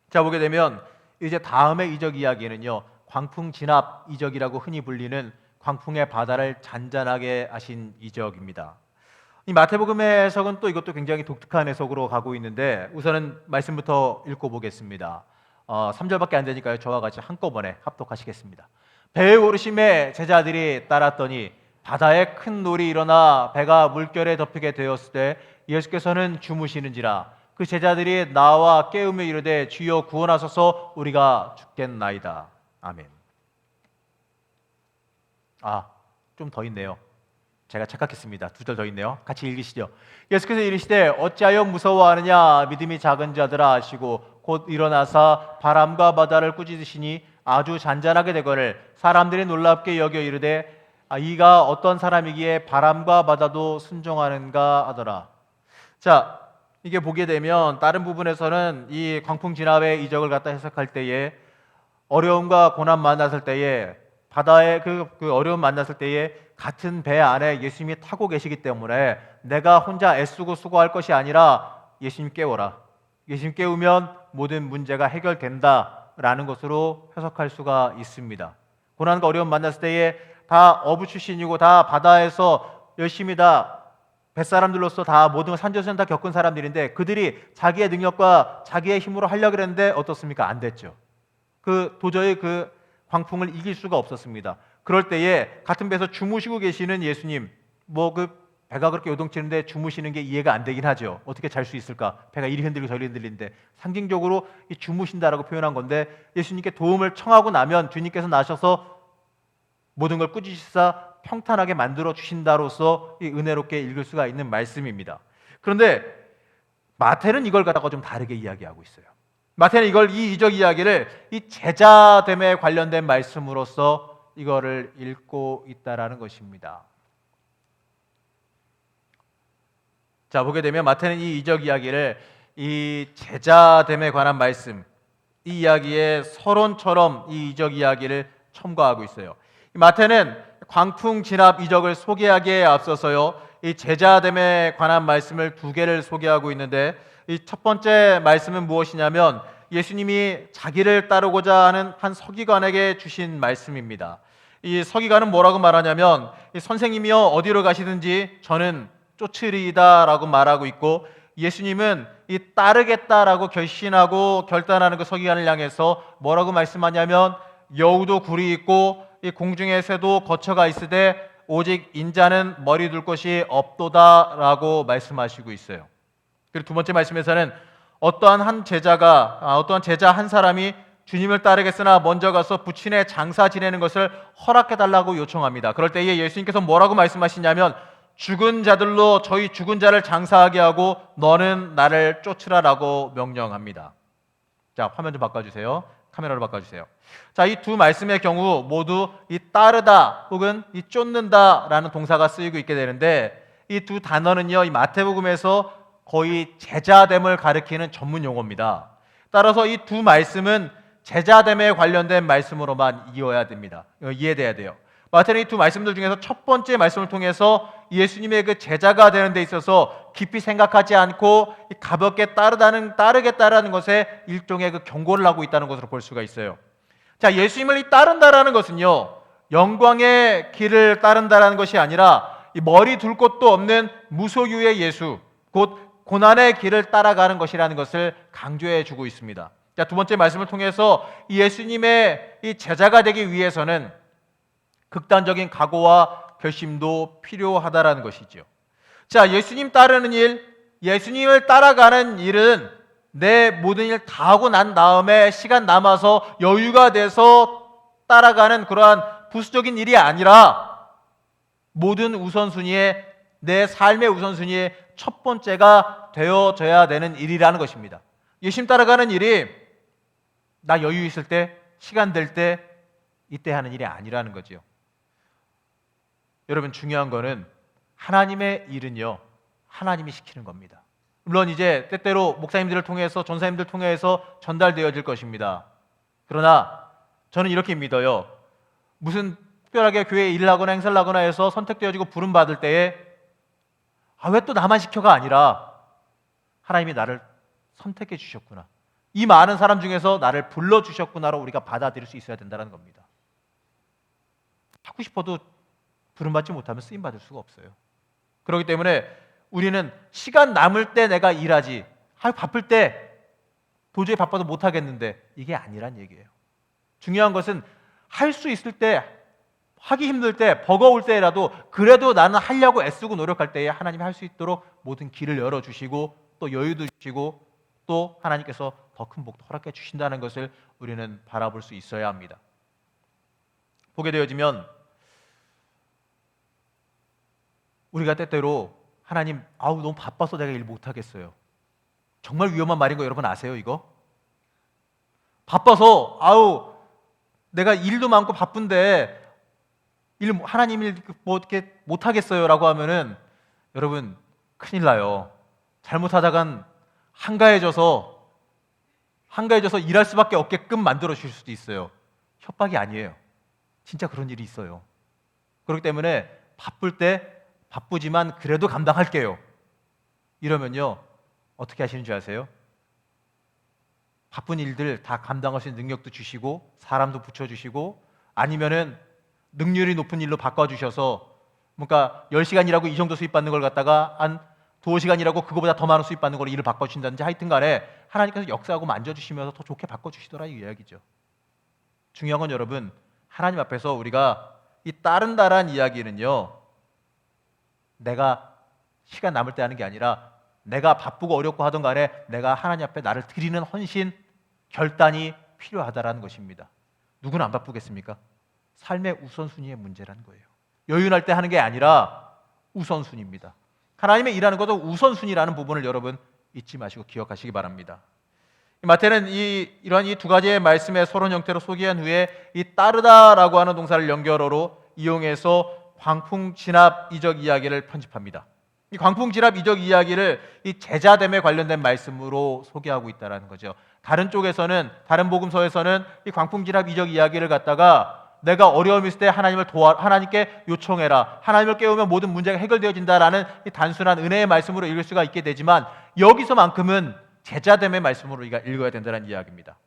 자, 보게 되면 이제 다음의 이적 이야기는요, 광풍 진압 이적이라고 흔히 불리는 광풍의 바다를 잔잔하게 하신 이적입니다. 이 마태복음의 해석은 또 이것도 굉장히 독특한 해석으로 가고 있는데, 우선은 말씀부터 읽고 보겠습니다. 3절밖에 안 되니까요, 저와 같이 한꺼번에 합독하시겠습니다. 배에 오르심에 제자들이 따랐더니 바다에 큰 놀이 일어나 배가 물결에 덮이게 되었을 때 예수께서는 주무시는지라. 그 제자들이 나와 깨우며 이르되 주여 구원하소서 우리가 죽겠나이다. 아멘. 좀 더 있네요. 제가 착각했습니다. 2절 더 있네요. 같이 읽으시죠. 예수께서 이르시되 어찌하여 무서워하느냐, 믿음이 작은 자들아 하시고 곧 일어나사 바람과 바다를 꾸짖으시니 아주 잔잔하게 되거늘 사람들이 놀랍게 여겨 이르되 이가 어떤 사람이기에 바람과 바다도 순종하는가 하더라. 자, 이게 보게 되면 다른 부분에서는 이 광풍 진압의 이적을 갖다 해석할 때에 어려움과 고난 만났을 때에 바다의 그 어려움 만났을 때에 같은 배 안에 예수님이 타고 계시기 때문에 내가 혼자 애쓰고 수고할 것이 아니라 예수님 깨워라. 예수님 깨우면 모든 문제가 해결된다라는 것으로 해석할 수가 있습니다. 고난과 어려움 만났을 때에 다 어부 출신이고 다 바다에서 열심히 다 뱃사람들로서 다 모든 걸 산전수전 다 겪은 사람들인데 그들이 자기의 능력과 자기의 힘으로 하려고 했는데 어떻습니까? 안 됐죠. 도저히 그 광풍을 이길 수가 없었습니다. 그럴 때에 같은 배에서 주무시고 계시는 예수님, 배가 그렇게 요동치는데 주무시는 게 이해가 안 되긴 하죠. 어떻게 잘 수 있을까? 배가 이리 흔들리고 저리 흔들리는데 상징적으로 이 주무신다라고 표현한 건데 예수님께 도움을 청하고 나면 주님께서 나셔서 모든 걸 꾸짖으시사 평탄하게 만들어 주신다로서 이 은혜롭게 읽을 수가 있는 말씀입니다. 그런데 마태는 이걸 갖다가 좀 다르게 이야기하고 있어요. 마태는 이 이적 이야기를 이 제자됨에 관련된 말씀으로서 이거를 읽고 있다라는 것입니다. 자, 보게 되면 마태는 이 이적 이야기를 이 제자됨에 관한 말씀, 이 이야기의 서론처럼 이 이적 이야기를 첨가하고 있어요. 마태는 광풍 진압 이적을 소개하기에 앞서서요, 이 제자됨에 관한 말씀을 두 개를 소개하고 있는데 이 첫 번째 말씀은 무엇이냐면 예수님이 자기를 따르고자 하는 한 서기관에게 주신 말씀입니다. 이 서기관은 뭐라고 말하냐면 선생님이여 어디로 가시든지 저는 쫓으리이다 라고 말하고 있고 예수님은 이 따르겠다라고 결심하고 결단하는 그 서기관을 향해서 뭐라고 말씀하냐면 여우도 굴이 있고 이 공중의 새도 거처가 있으되 오직 인자는 머리 둘 곳이 없도다라고 말씀하시고 있어요. 그리고 두 번째 말씀에서는 어떠한 제자 한 사람이 주님을 따르겠으나 먼저 가서 부친의 장사 지내는 것을 허락해달라고 요청합니다. 그럴 때에 예수님께서 뭐라고 말씀하시냐면 죽은 자들로 저희 죽은 자를 장사하게 하고 너는 나를 쫓으라라고 명령합니다. 자, 화면 좀 바꿔주세요. 카메라로 바꿔주세요. 자, 이 두 말씀의 경우 모두 이 따르다 혹은 이 쫓는다라는 동사가 쓰이고 있게 되는데 이 두 단어는요, 이 마태복음에서 거의 제자됨을 가리키는 전문 용어입니다. 따라서 이 두 말씀은 제자됨에 관련된 말씀으로만 이해돼야 돼요. 마태는 이 두 말씀들 중에서 첫 번째 말씀을 통해서 예수님의 그 제자가 되는 데 있어서 깊이 생각하지 않고 가볍게 따르겠다라는 것에 일종의 그 경고를 하고 있다는 것으로 볼 수가 있어요. 자, 예수님을 따른다라는 것은요, 영광의 길을 따른다라는 것이 아니라 이 머리 둘 곳도 없는 무소유의 예수, 곧 고난의 길을 따라가는 것이라는 것을 강조해 주고 있습니다. 자, 두 번째 말씀을 통해서 예수님의 이 제자가 되기 위해서는 극단적인 각오와 결심도 필요하다라는 것이죠. 자, 예수님 따르는 일, 예수님을 따라가는 일은 내 모든 일 다 하고 난 다음에 시간 남아서 여유가 돼서 따라가는 그러한 부수적인 일이 아니라 모든 우선순위에 내 삶의 우선순위의 첫 번째가 되어져야 되는 일이라는 것입니다. 예수님 따라가는 일이 나 여유 있을 때, 시간 될 때, 이때 하는 일이 아니라는 거죠. 여러분, 중요한 거는 하나님의 일은요, 하나님이 시키는 겁니다. 물론 이제 때때로 목사님들을 통해서, 전사님들을 통해서 전달되어질 것입니다. 그러나 저는 이렇게 믿어요. 무슨 특별하게 교회에 일을 하거나 행사를 하거나 해서 선택되어지고 부름받을 때에 왜 또 나만 시켜가 아니라 하나님이 나를 선택해 주셨구나, 이 많은 사람 중에서 나를 불러주셨구나로 우리가 받아들일 수 있어야 된다는 겁니다. 하고 싶어도 부름받지 못하면 쓰임받을 수가 없어요. 그렇기 때문에 우리는 시간 남을 때 내가 일하지, 바쁠 때 도저히 바빠도 못하겠는데, 이게 아니란 얘기예요. 중요한 것은 할 수 있을 때, 하기 힘들 때, 버거울 때라도 그래도 나는 하려고 애쓰고 노력할 때에 하나님이 할 수 있도록 모든 길을 열어주시고 또 여유도 주시고 또 하나님께서 더 큰 복도 허락해 주신다는 것을 우리는 바라볼 수 있어야 합니다. 보게 되어지면 우리가 때때로 하나님, 너무 바빠서 내가 일 못하겠어요. 정말 위험한 말인 거 여러분 아세요, 이거? 바빠서 내가 일도 많고 바쁜데 하나님 일 뭐 어떻게 못 하겠어요라고 하면은 여러분 큰일 나요. 잘못하다간 한가해져서 일할 수밖에 없게끔 만들어 주실 수도 있어요. 협박이 아니에요. 진짜 그런 일이 있어요. 그렇기 때문에 바쁠 때 바쁘지만 그래도 감당할게요. 이러면요 어떻게 하시는 줄 아세요? 바쁜 일들 다 감당할 수 있는 능력도 주시고 사람도 붙여주시고 아니면은 능률이 높은 일로 바꿔주셔서 뭔가 10시간 일하고 이 정도 수입 받는 걸 갖다가 한 2시간 일하고 그거보다 더 많은 수입 받는 걸 일을 바꿔주신다든지 하여튼 간에 하나님께서 역사하고 만져주시면서 더 좋게 바꿔주시더라 이 이야기죠. 중요한 건 여러분 하나님 앞에서 우리가 이 따른다란 이야기는요 내가 시간 남을 때 하는 게 아니라 내가 바쁘고 어렵고 하던 간에 내가 하나님 앞에 나를 드리는 헌신, 결단이 필요하다라는 것입니다. 누구는 안 바쁘겠습니까? 삶의 우선순위의 문제라는 거예요. 여유 날 때 하는 게 아니라 우선순위입니다. 하나님의 일하는 것도 우선순위라는 부분을 여러분 잊지 마시고 기억하시기 바랍니다. 마태는 이러한 이 두 가지의 말씀의 서론 형태로 소개한 후에 이 따르다라고 하는 동사를 연결어로 이용해서 광풍진압 이적 이야기를 편집합니다. 이 광풍진압 이적 이야기를 이 제자됨에 관련된 말씀으로 소개하고 있다는 거죠. 다른 쪽에서는 다른 복음서에서는 이 광풍진압 이적 이야기를 갖다가 내가 어려움이 있을 때 하나님께 요청해라. 하나님을 깨우면 모든 문제가 해결되어진다라는 이 단순한 은혜의 말씀으로 읽을 수가 있게 되지만 여기서만큼은 제자됨의 말씀으로 우리가 읽어야 된다는 이야기입니다.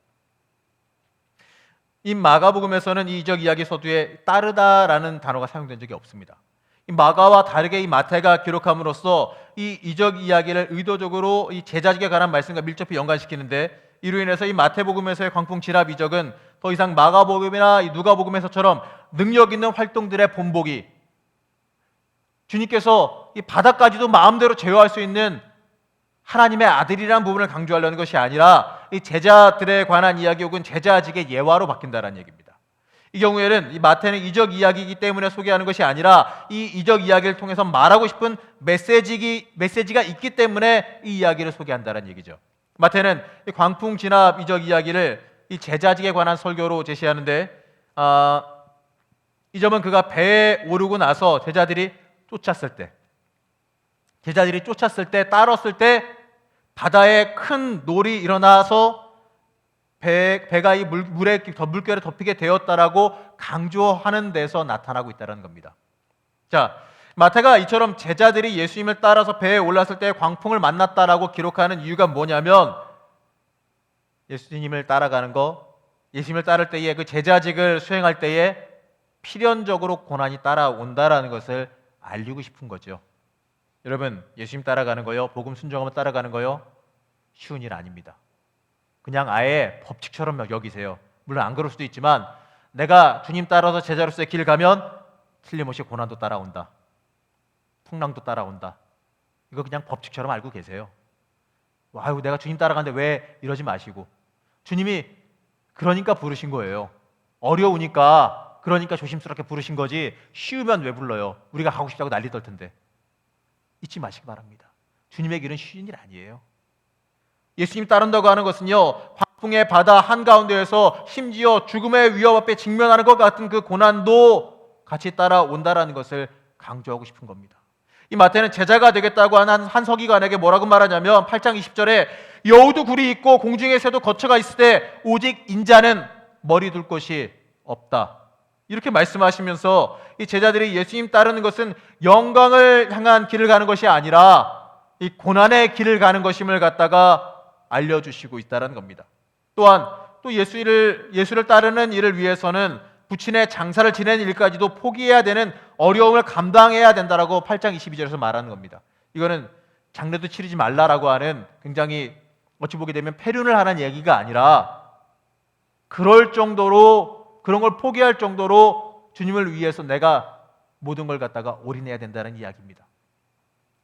이 마가복음에서는 이 이적 이야기 서두에 따르다라는 단어가 사용된 적이 없습니다. 이 마가와 다르게 이 마태가 기록함으로써 이 이적 이야기를 의도적으로 이 제자직에 관한 말씀과 밀접히 연관시키는데 이로 인해서 이 마태복음에서의 광풍진압 이적은 더 이상 마가복음이나 이 누가복음에서처럼 능력 있는 활동들의 본보기, 주님께서 이 바다까지도 마음대로 제어할 수 있는 하나님의 아들이라는 부분을 강조하려는 것이 아니라 이 제자들에 관한 이야기 혹은 제자직의 예화로 바뀐다는 얘기입니다. 이 경우에는 이 마태는 이적 이야기이기 때문에 소개하는 것이 아니라 이 이적 이야기를 통해서 말하고 싶은 메시지가 있기 때문에 이 이야기를 소개한다는 얘기죠. 마태는 이 광풍 진압 이적 이야기를 이 제자직에 관한 설교로 제시하는데 이 점은 그가 배에 오르고 나서 제자들이 쫓았을 때 따랐을 때 바다에 큰 놀이 일어나서 배가 이 물결에 덮이게 되었다라고 강조하는 데서 나타나고 있다는 겁니다. 자, 마태가 이처럼 제자들이 예수님을 따라서 배에 올랐을 때 광풍을 만났다라고 기록하는 이유가 뭐냐면 예수님을 따라가는 거, 예수님을 따를 때에 그 제자직을 수행할 때에 필연적으로 고난이 따라온다라는 것을 알리고 싶은 거죠. 여러분, 예수님 따라가는 거요, 복음 순종하며 따라가는 거요, 쉬운 일 아닙니다. 그냥 아예 법칙처럼 여기세요. 물론 안 그럴 수도 있지만 내가 주님 따라서 제자로서의 길 가면 틀림없이 고난도 따라온다. 풍랑도 따라온다. 이거 그냥 법칙처럼 알고 계세요. 아유, 내가 주님 따라가는데 왜 이러지 마시고 주님이 그러니까 부르신 거예요. 어려우니까 그러니까 조심스럽게 부르신 거지 쉬우면 왜 불러요? 우리가 가고 싶다고 난리 떨 텐데. 잊지 마시기 바랍니다. 주님의 길은 쉬운 일 아니에요. 예수님 따른다고 하는 것은요, 광풍의 바다 한가운데에서 심지어 죽음의 위협 앞에 직면하는 것 같은 그 고난도 같이 따라온다라는 것을 강조하고 싶은 겁니다. 이 마태는 제자가 되겠다고 하는 한 서기관에게 뭐라고 말하냐면 8장 20절에 여우도 굴이 있고 공중의 새도 거처가 있을 때 오직 인자는 머리 둘 곳이 없다. 이렇게 말씀하시면서 이 제자들이 예수님 따르는 것은 영광을 향한 길을 가는 것이 아니라 이 고난의 길을 가는 것임을 갖다가 알려주시고 있다는 겁니다. 또한 또 예수를 따르는 일을 위해서는 부친의 장사를 지내는 일까지도 포기해야 되는 어려움을 감당해야 된다라고 8장 22절에서 말하는 겁니다. 이거는 장례도 치르지 말라라고 하는 굉장히 어찌 보게 되면 폐륜을 하는 얘기가 아니라 그럴 정도로 그런 걸 포기할 정도로 주님을 위해서 내가 모든 걸 갖다가 올인해야 된다는 이야기입니다.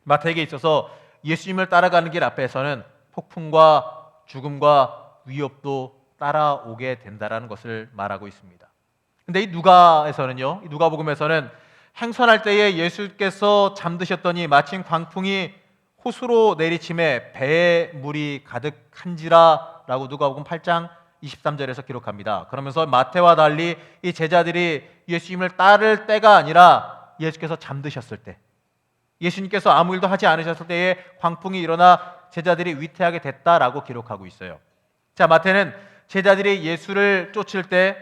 마태에게 있어서 예수님을 따라가는 길 앞에서는 폭풍과 죽음과 위협도 따라오게 된다라는 것을 말하고 있습니다. 근데 이 누가에서는요, 이 누가복음에서는 행선할 때에 예수께서 잠드셨더니 마침 광풍이 호수로 내리침에 배에 물이 가득한지라라고 누가복음 8장 23절에서 기록합니다. 그러면서 마태와 달리 이 제자들이 예수님을 따를 때가 아니라 예수께서 잠드셨을 때, 예수님께서 아무 일도 하지 않으셨을 때에 광풍이 일어나 제자들이 위태하게 됐다라고 기록하고 있어요. 자, 마태는 제자들이 예수를 쫓을 때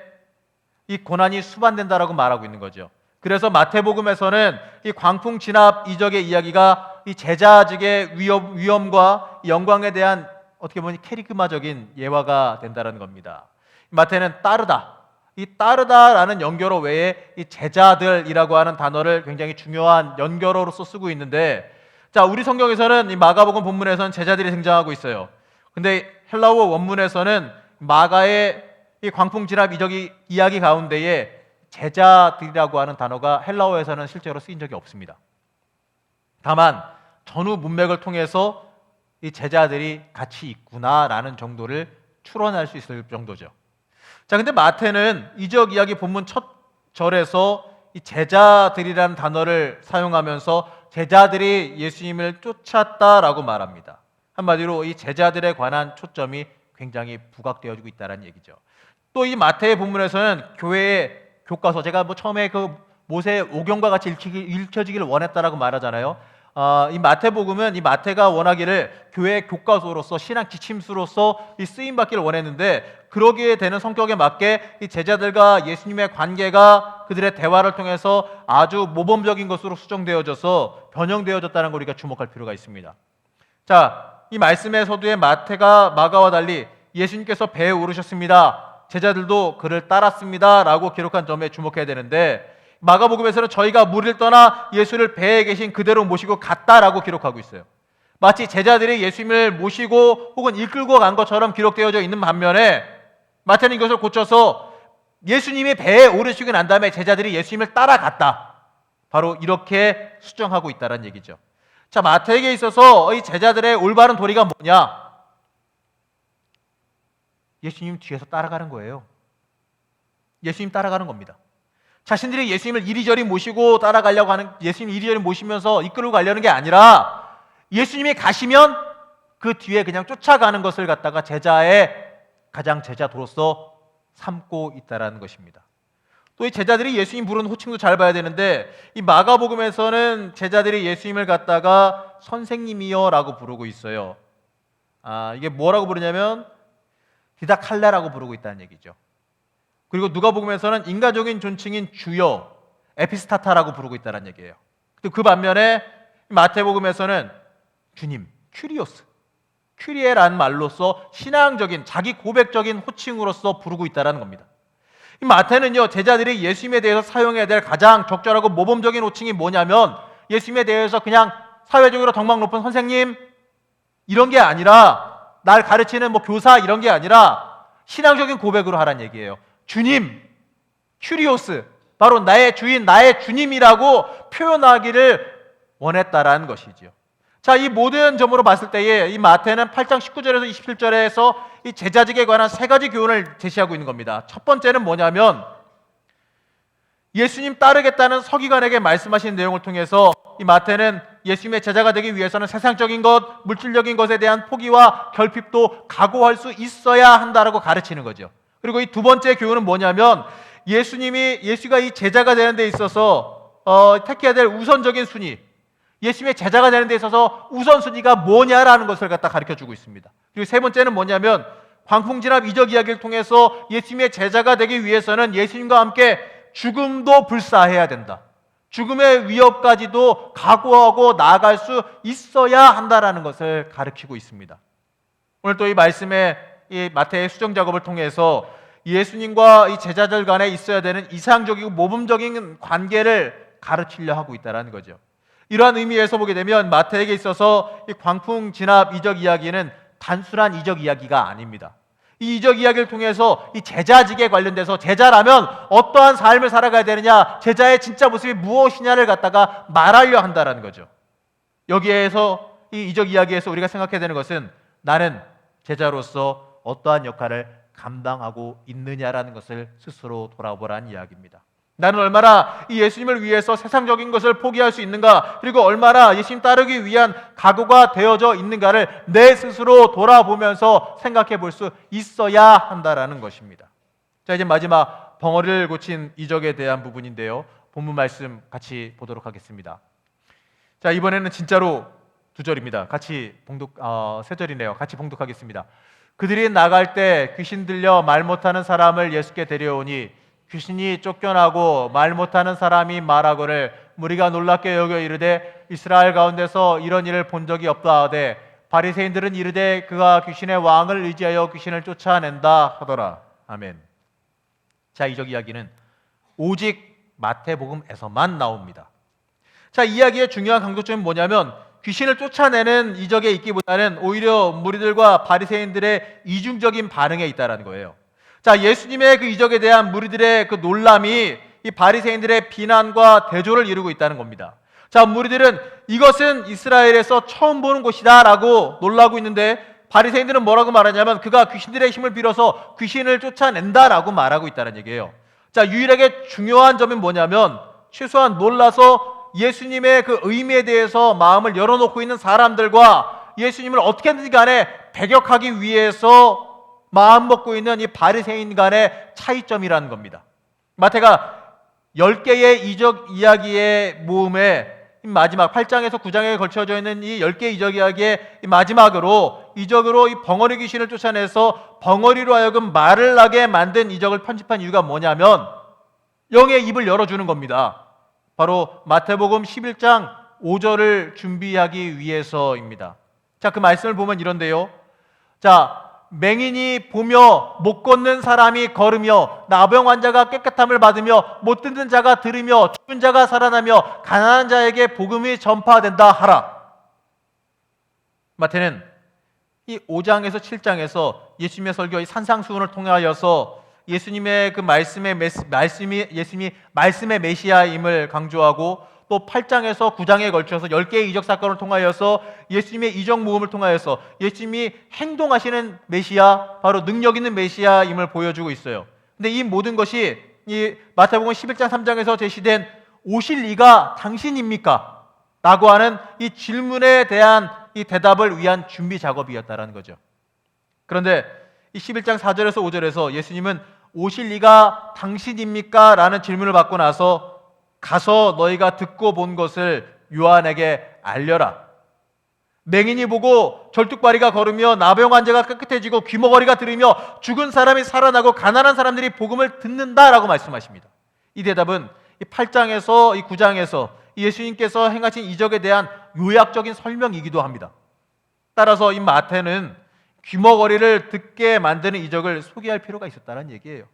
이 고난이 수반된다라고 말하고 있는 거죠. 그래서 마태복음에서는 이 광풍 진압 이적의 이야기가 이 제자직의 위엄과 영광에 대한 어떻게 보면 캐리그마적인 예화가 된다는 겁니다. 마태는 따르다, 이 따르다라는 연결어 외에 이 제자들이라고 하는 단어를 굉장히 중요한 연결어로서 쓰고 있는데, 자, 우리 성경에서는 이 마가복음 본문에서는 제자들이 등장하고 있어요. 근데 헬라어 원문에서는 마가의 이 광풍 진압 이적이 이야기 가운데에 제자들이라고 하는 단어가 헬라어에서는 실제로 쓰인 적이 없습니다. 다만 전후 문맥을 통해서 이 제자들이 같이 있구나라는 정도를 추론할 수 있을 정도죠. 자, 근데 마태는 이적 이야기 본문 첫 절에서 이 제자들이라는 단어를 사용하면서 제자들이 예수님을 쫓았다라고 말합니다. 한마디로 이 제자들에 관한 초점이 굉장히 부각되어지고 있다는 얘기죠. 또 이 마태의 본문에서는 교회의 교과서, 제가 처음에 그 모세 오경과 같이 읽혀지기를 원했다라고 말하잖아요. 이 마태복음은 이 마태가 원하기를 교회 교과서로서 신앙 지침서로서 이 쓰임 받기를 원했는데, 그러기에 되는 성격에 맞게 이 제자들과 예수님의 관계가 그들의 대화를 통해서 아주 모범적인 것으로 수정되어져서 변형되어졌다는 걸 우리가 주목할 필요가 있습니다. 자, 이 말씀의 서두에 마태가 마가와 달리 예수님께서 배에 오르셨습니다, 제자들도 그를 따랐습니다 라고 기록한 점에 주목해야 되는데, 마가복음에서는 저희가 물을 떠나 예수를 배에 계신 그대로 모시고 갔다라고 기록하고 있어요. 마치 제자들이 예수님을 모시고 혹은 이끌고 간 것처럼 기록되어져 있는 반면에 마태는 이것을 고쳐서 예수님이 배에 오르시고 난 다음에 제자들이 예수님을 따라갔다, 바로 이렇게 수정하고 있다는 얘기죠. 자, 마태에게 있어서 이 제자들의 올바른 도리가 뭐냐? 예수님 뒤에서 따라가는 거예요. 예수님 따라가는 겁니다. 자신들이 예수님을 이리저리 모시고 따라가려고 하는, 예수님 이리저리 모시면서 이끌고 가려는 게 아니라 예수님이 가시면 그 뒤에 그냥 쫓아가는 것을 갖다가 제자의 가장 제자도로서 삼고 있다라는 것입니다. 또 이 제자들이 예수님 부르는 호칭도 잘 봐야 되는데, 이 마가복음에서는 제자들이 예수님을 갖다가 선생님이여라고 부르고 있어요. 이게 뭐라고 부르냐면 디다칼레라고 부르고 있다는 얘기죠. 그리고 누가복음에서는 인간적인 존칭인 주여, 에피스타타라고 부르고 있다는 얘기예요. 그 반면에 마태복음에서는 주님, 큐리오스, 큐리에라는 말로서 신앙적인 자기 고백적인 호칭으로서 부르고 있다는 겁니다. 이 마태는요, 제자들이 예수님에 대해서 사용해야 될 가장 적절하고 모범적인 호칭이 뭐냐면, 예수님에 대해서 그냥 사회적으로 덕망 높은 선생님 이런 게 아니라, 날 가르치는 교사 이런 게 아니라 신앙적인 고백으로 하란 얘기예요. 주님, 큐리오스, 바로 나의 주인, 나의 주님이라고 표현하기를 원했다라는 것이지요. 자, 이 모든 점으로 봤을 때에 이 마태는 8장 19절에서 27절에서 이 제자직에 관한 세 가지 교훈을 제시하고 있는 겁니다. 첫 번째는 뭐냐면, 예수님 따르겠다는 서기관에게 말씀하신 내용을 통해서 이 마태는 예수님의 제자가 되기 위해서는 세상적인 것, 물질적인 것에 대한 포기와 결핍도 각오할 수 있어야 한다라고 가르치는 거죠. 그리고 이 두 번째 교훈은 뭐냐면, 예수가 이 제자가 되는 데 있어서 택해야 될 우선적인 순위, 예수님의 제자가 되는 데 있어서 우선순위가 뭐냐라는 것을 갖다 가르쳐주고 있습니다. 그리고 세 번째는 뭐냐면, 광풍진압 이적 이야기를 통해서 예수님의 제자가 되기 위해서는 예수님과 함께 죽음도 불사해야 된다, 죽음의 위협까지도 각오하고 나아갈 수 있어야 한다라는 것을 가르치고 있습니다. 오늘 또 이 말씀의 이 마태의 수정 작업을 통해서 예수님과 이 제자들 간에 있어야 되는 이상적이고 모범적인 관계를 가르치려 하고 있다는 거죠. 이러한 의미에서 보게 되면 마태에게 있어서 이 광풍 진압 이적 이야기는 단순한 이적 이야기가 아닙니다. 이 이적 이야기를 통해서 이 제자직에 관련돼서 제자라면 어떠한 삶을 살아가야 되느냐, 제자의 진짜 모습이 무엇이냐를 갖다가 말하려 한다는 거죠. 여기에서 이 이적 이야기에서 우리가 생각해야 되는 것은, 나는 제자로서 어떠한 역할을 감당하고 있느냐라는 것을 스스로 돌아보라는 이야기입니다. 나는 얼마나 이 예수님을 위해서 세상적인 것을 포기할 수 있는가, 그리고 얼마나 예수님 따르기 위한 각오가 되어져 있는가를 내 스스로 돌아보면서 생각해 볼 수 있어야 한다라는 것입니다. 자, 이제 마지막 벙어리를 고친 이적에 대한 부분인데요, 본문 말씀 같이 보도록 하겠습니다. 자, 이번에는 진짜로 두 절입니다. 같이 세 절이네요. 같이 봉독하겠습니다. 그들이 나갈 때 귀신 들려 말 못하는 사람을 예수께 데려오니 귀신이 쫓겨나고 말 못하는 사람이 말하거늘 무리가 놀랍게 여겨 이르되 이스라엘 가운데서 이런 일을 본 적이 없다 하되 바리새인들은 이르되 그가 귀신의 왕을 의지하여 귀신을 쫓아낸다 하더라. 아멘. 자, 이적 이야기는 오직 마태복음에서만 나옵니다. 자, 이 이야기의 중요한 강조점은 뭐냐면 귀신을 쫓아내는 이적에 있기보다는 오히려 무리들과 바리새인들의 이중적인 반응에 있다라는 거예요. 자, 예수님의 그 이적에 대한 무리들의 그 놀람이 이 바리새인들의 비난과 대조를 이루고 있다는 겁니다. 자, 무리들은 이것은 이스라엘에서 처음 보는 것이다 라고 놀라고 있는데 바리새인들은 뭐라고 말하냐면 그가 귀신들의 힘을 빌어서 귀신을 쫓아낸다 라고 말하고 있다는 얘기예요. 자, 유일하게 중요한 점은 뭐냐면 최소한 놀라서 예수님의 그 의미에 대해서 마음을 열어놓고 있는 사람들과 예수님을 어떻게든지 간에 배격하기 위해서 마음 먹고 있는 이 바리새인 간의 차이점이라는 겁니다. 마태가 10개의 이적 이야기의 모음에 마지막 8장에서 9장에 걸쳐져 있는 이 10개의 이적 이야기의 마지막으로 이적으로 이 벙어리 귀신을 쫓아내서 벙어리로 하여금 말을 나게 만든 이적을 편집한 이유가 뭐냐면 영의 입을 열어주는 겁니다. 바로 마태복음 11장 5절을 준비하기 위해서입니다. 자, 그 말씀을 보면 이런데요. 자, 맹인이 보며 못 걷는 사람이 걸으며 나병 환자가 깨끗함을 받으며 못 듣는 자가 들으며 죽은 자가 살아나며 가난한 자에게 복음이 전파된다 하라. 마태는 이 5장에서 7장에서 예수님의 설교의 산상수훈을 통하여서 예수님의 그 말씀의 메시아임을 강조하고 또 8장에서 9장에 걸쳐서 10개의 이적 사건을 통하여서 예수님의 이적 모험을 통하여서 예수님이 행동하시는 메시아, 바로 능력 있는 메시아임을 보여주고 있어요. 근데 이 모든 것이 이 마태복음 11장 3장에서 제시된 오실 이가 당신입니까? 라고 하는 이 질문에 대한 이 대답을 위한 준비 작업이었다라는 거죠. 그런데 이 11장 4절에서 5절에서 예수님은 오실 이가 당신입니까? 라는 질문을 받고 나서 가서 너희가 듣고 본 것을 요한에게 알려라. 맹인이 보고 절뚝발이가 걸으며 나병 환자가 깨끗해지고 귀머거리가 들으며 죽은 사람이 살아나고 가난한 사람들이 복음을 듣는다라고 말씀하십니다. 이 대답은 이 8장에서 이 9장에서 예수님께서 행하신 이적에 대한 요약적인 설명이기도 합니다. 따라서 이 마태는 귀머거리를 듣게 만드는 이적을 소개할 필요가 있었다는 얘기예요.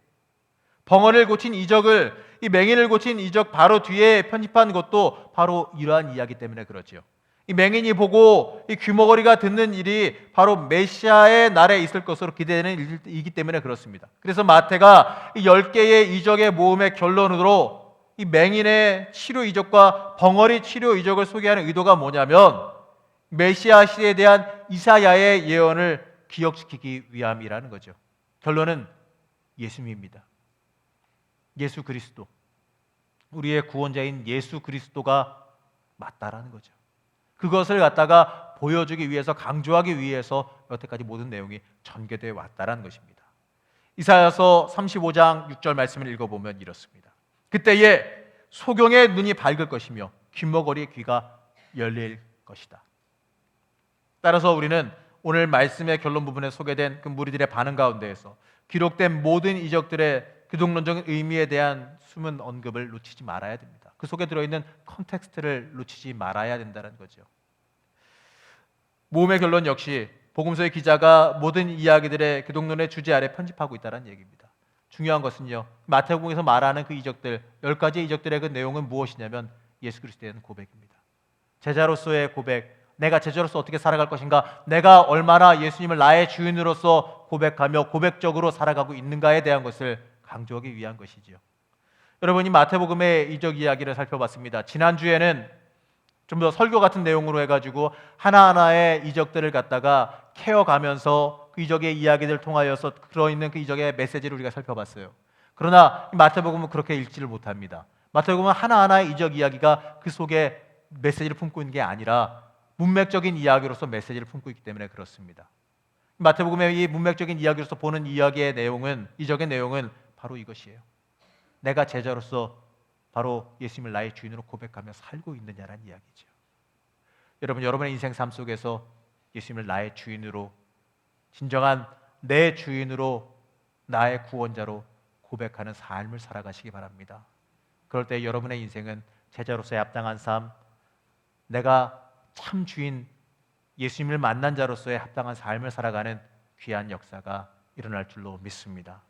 벙어리를 고친 이적을, 이 맹인을 고친 이적 바로 뒤에 편집한 것도 바로 이러한 이야기 때문에 그렇죠. 이 맹인이 보고 이 귀머거리가 듣는 일이 바로 메시아의 날에 있을 것으로 기대되는 일이기 때문에 그렇습니다. 그래서 마태가 이 10개의 이적의 모음의 결론으로 이 맹인의 치료 이적과 벙어리 치료 이적을 소개하는 의도가 뭐냐면 메시아 시대에 대한 이사야의 예언을 기억시키기 위함이라는 거죠. 결론은 예수님입니다. 예수 그리스도, 우리의 구원자인 예수 그리스도가 맞다라는 거죠. 그것을 갖다가 보여주기 위해서, 강조하기 위해서 여태까지 모든 내용이 전개되어 왔다라는 것입니다. 이사야서 35장 6절 말씀을 읽어보면 이렇습니다. 그때에 소경의 눈이 밝을 것이며 귀머거리의 귀가 열릴 것이다. 따라서 우리는 오늘 말씀의 결론 부분에 소개된 그 무리들의 반응 가운데에서 기록된 모든 이적들의 기독론적인 의미에 대한 숨은 언급을 놓치지 말아야 됩니다. 그 속에 들어있는 컨텍스트를 놓치지 말아야 된다는 거죠. 모험의 결론 역시 복음서의 기자가 모든 이야기들의 기독론의 주제 아래 편집하고 있다는 얘기입니다. 중요한 것은요, 마태복음에서 말하는 그 이적들, 10가지의 이적들의 그 내용은 무엇이냐면 예수 그리스도에 대한 고백입니다. 제자로서의 고백, 내가 제자로서 어떻게 살아갈 것인가, 내가 얼마나 예수님을 나의 주인으로서 고백하며 고백적으로 살아가고 있는가에 대한 것을 강조하기 위한 것이지요. 여러분이 마태복음의 이적 이야기를 살펴봤습니다. 지난주에는 좀 더 설교 같은 내용으로 해가지고 하나하나의 이적들을 갖다가 캐어가면서 그 이적의 이야기들을 통하여서 들어있는 그 이적의 메시지를 우리가 살펴봤어요. 그러나 마태복음은 그렇게 읽지를 못합니다. 마태복음은 하나하나의 이적 이야기가 그 속에 메시지를 품고 있는 게 아니라 문맥적인 이야기로서 메시지를 품고 있기 때문에 그렇습니다. 마태복음의 이 문맥적인 이야기로서 보는 이야기의 내용은, 이적의 내용은 바로 이것이에요. 내가 제자로서 바로 예수님을 나의 주인으로 고백하며 살고 있느냐라는 이야기죠. 여러분, 여러분의 인생 삶 속에서 예수님을 나의 주인으로, 진정한 내 주인으로, 나의 구원자로 고백하는 삶을 살아가시기 바랍니다. 그럴 때 여러분의 인생은 제자로서의 합당한 삶, 내가 참 주인 예수님을 만난 자로서의 합당한 삶을 살아가는 귀한 역사가 일어날 줄로 믿습니다.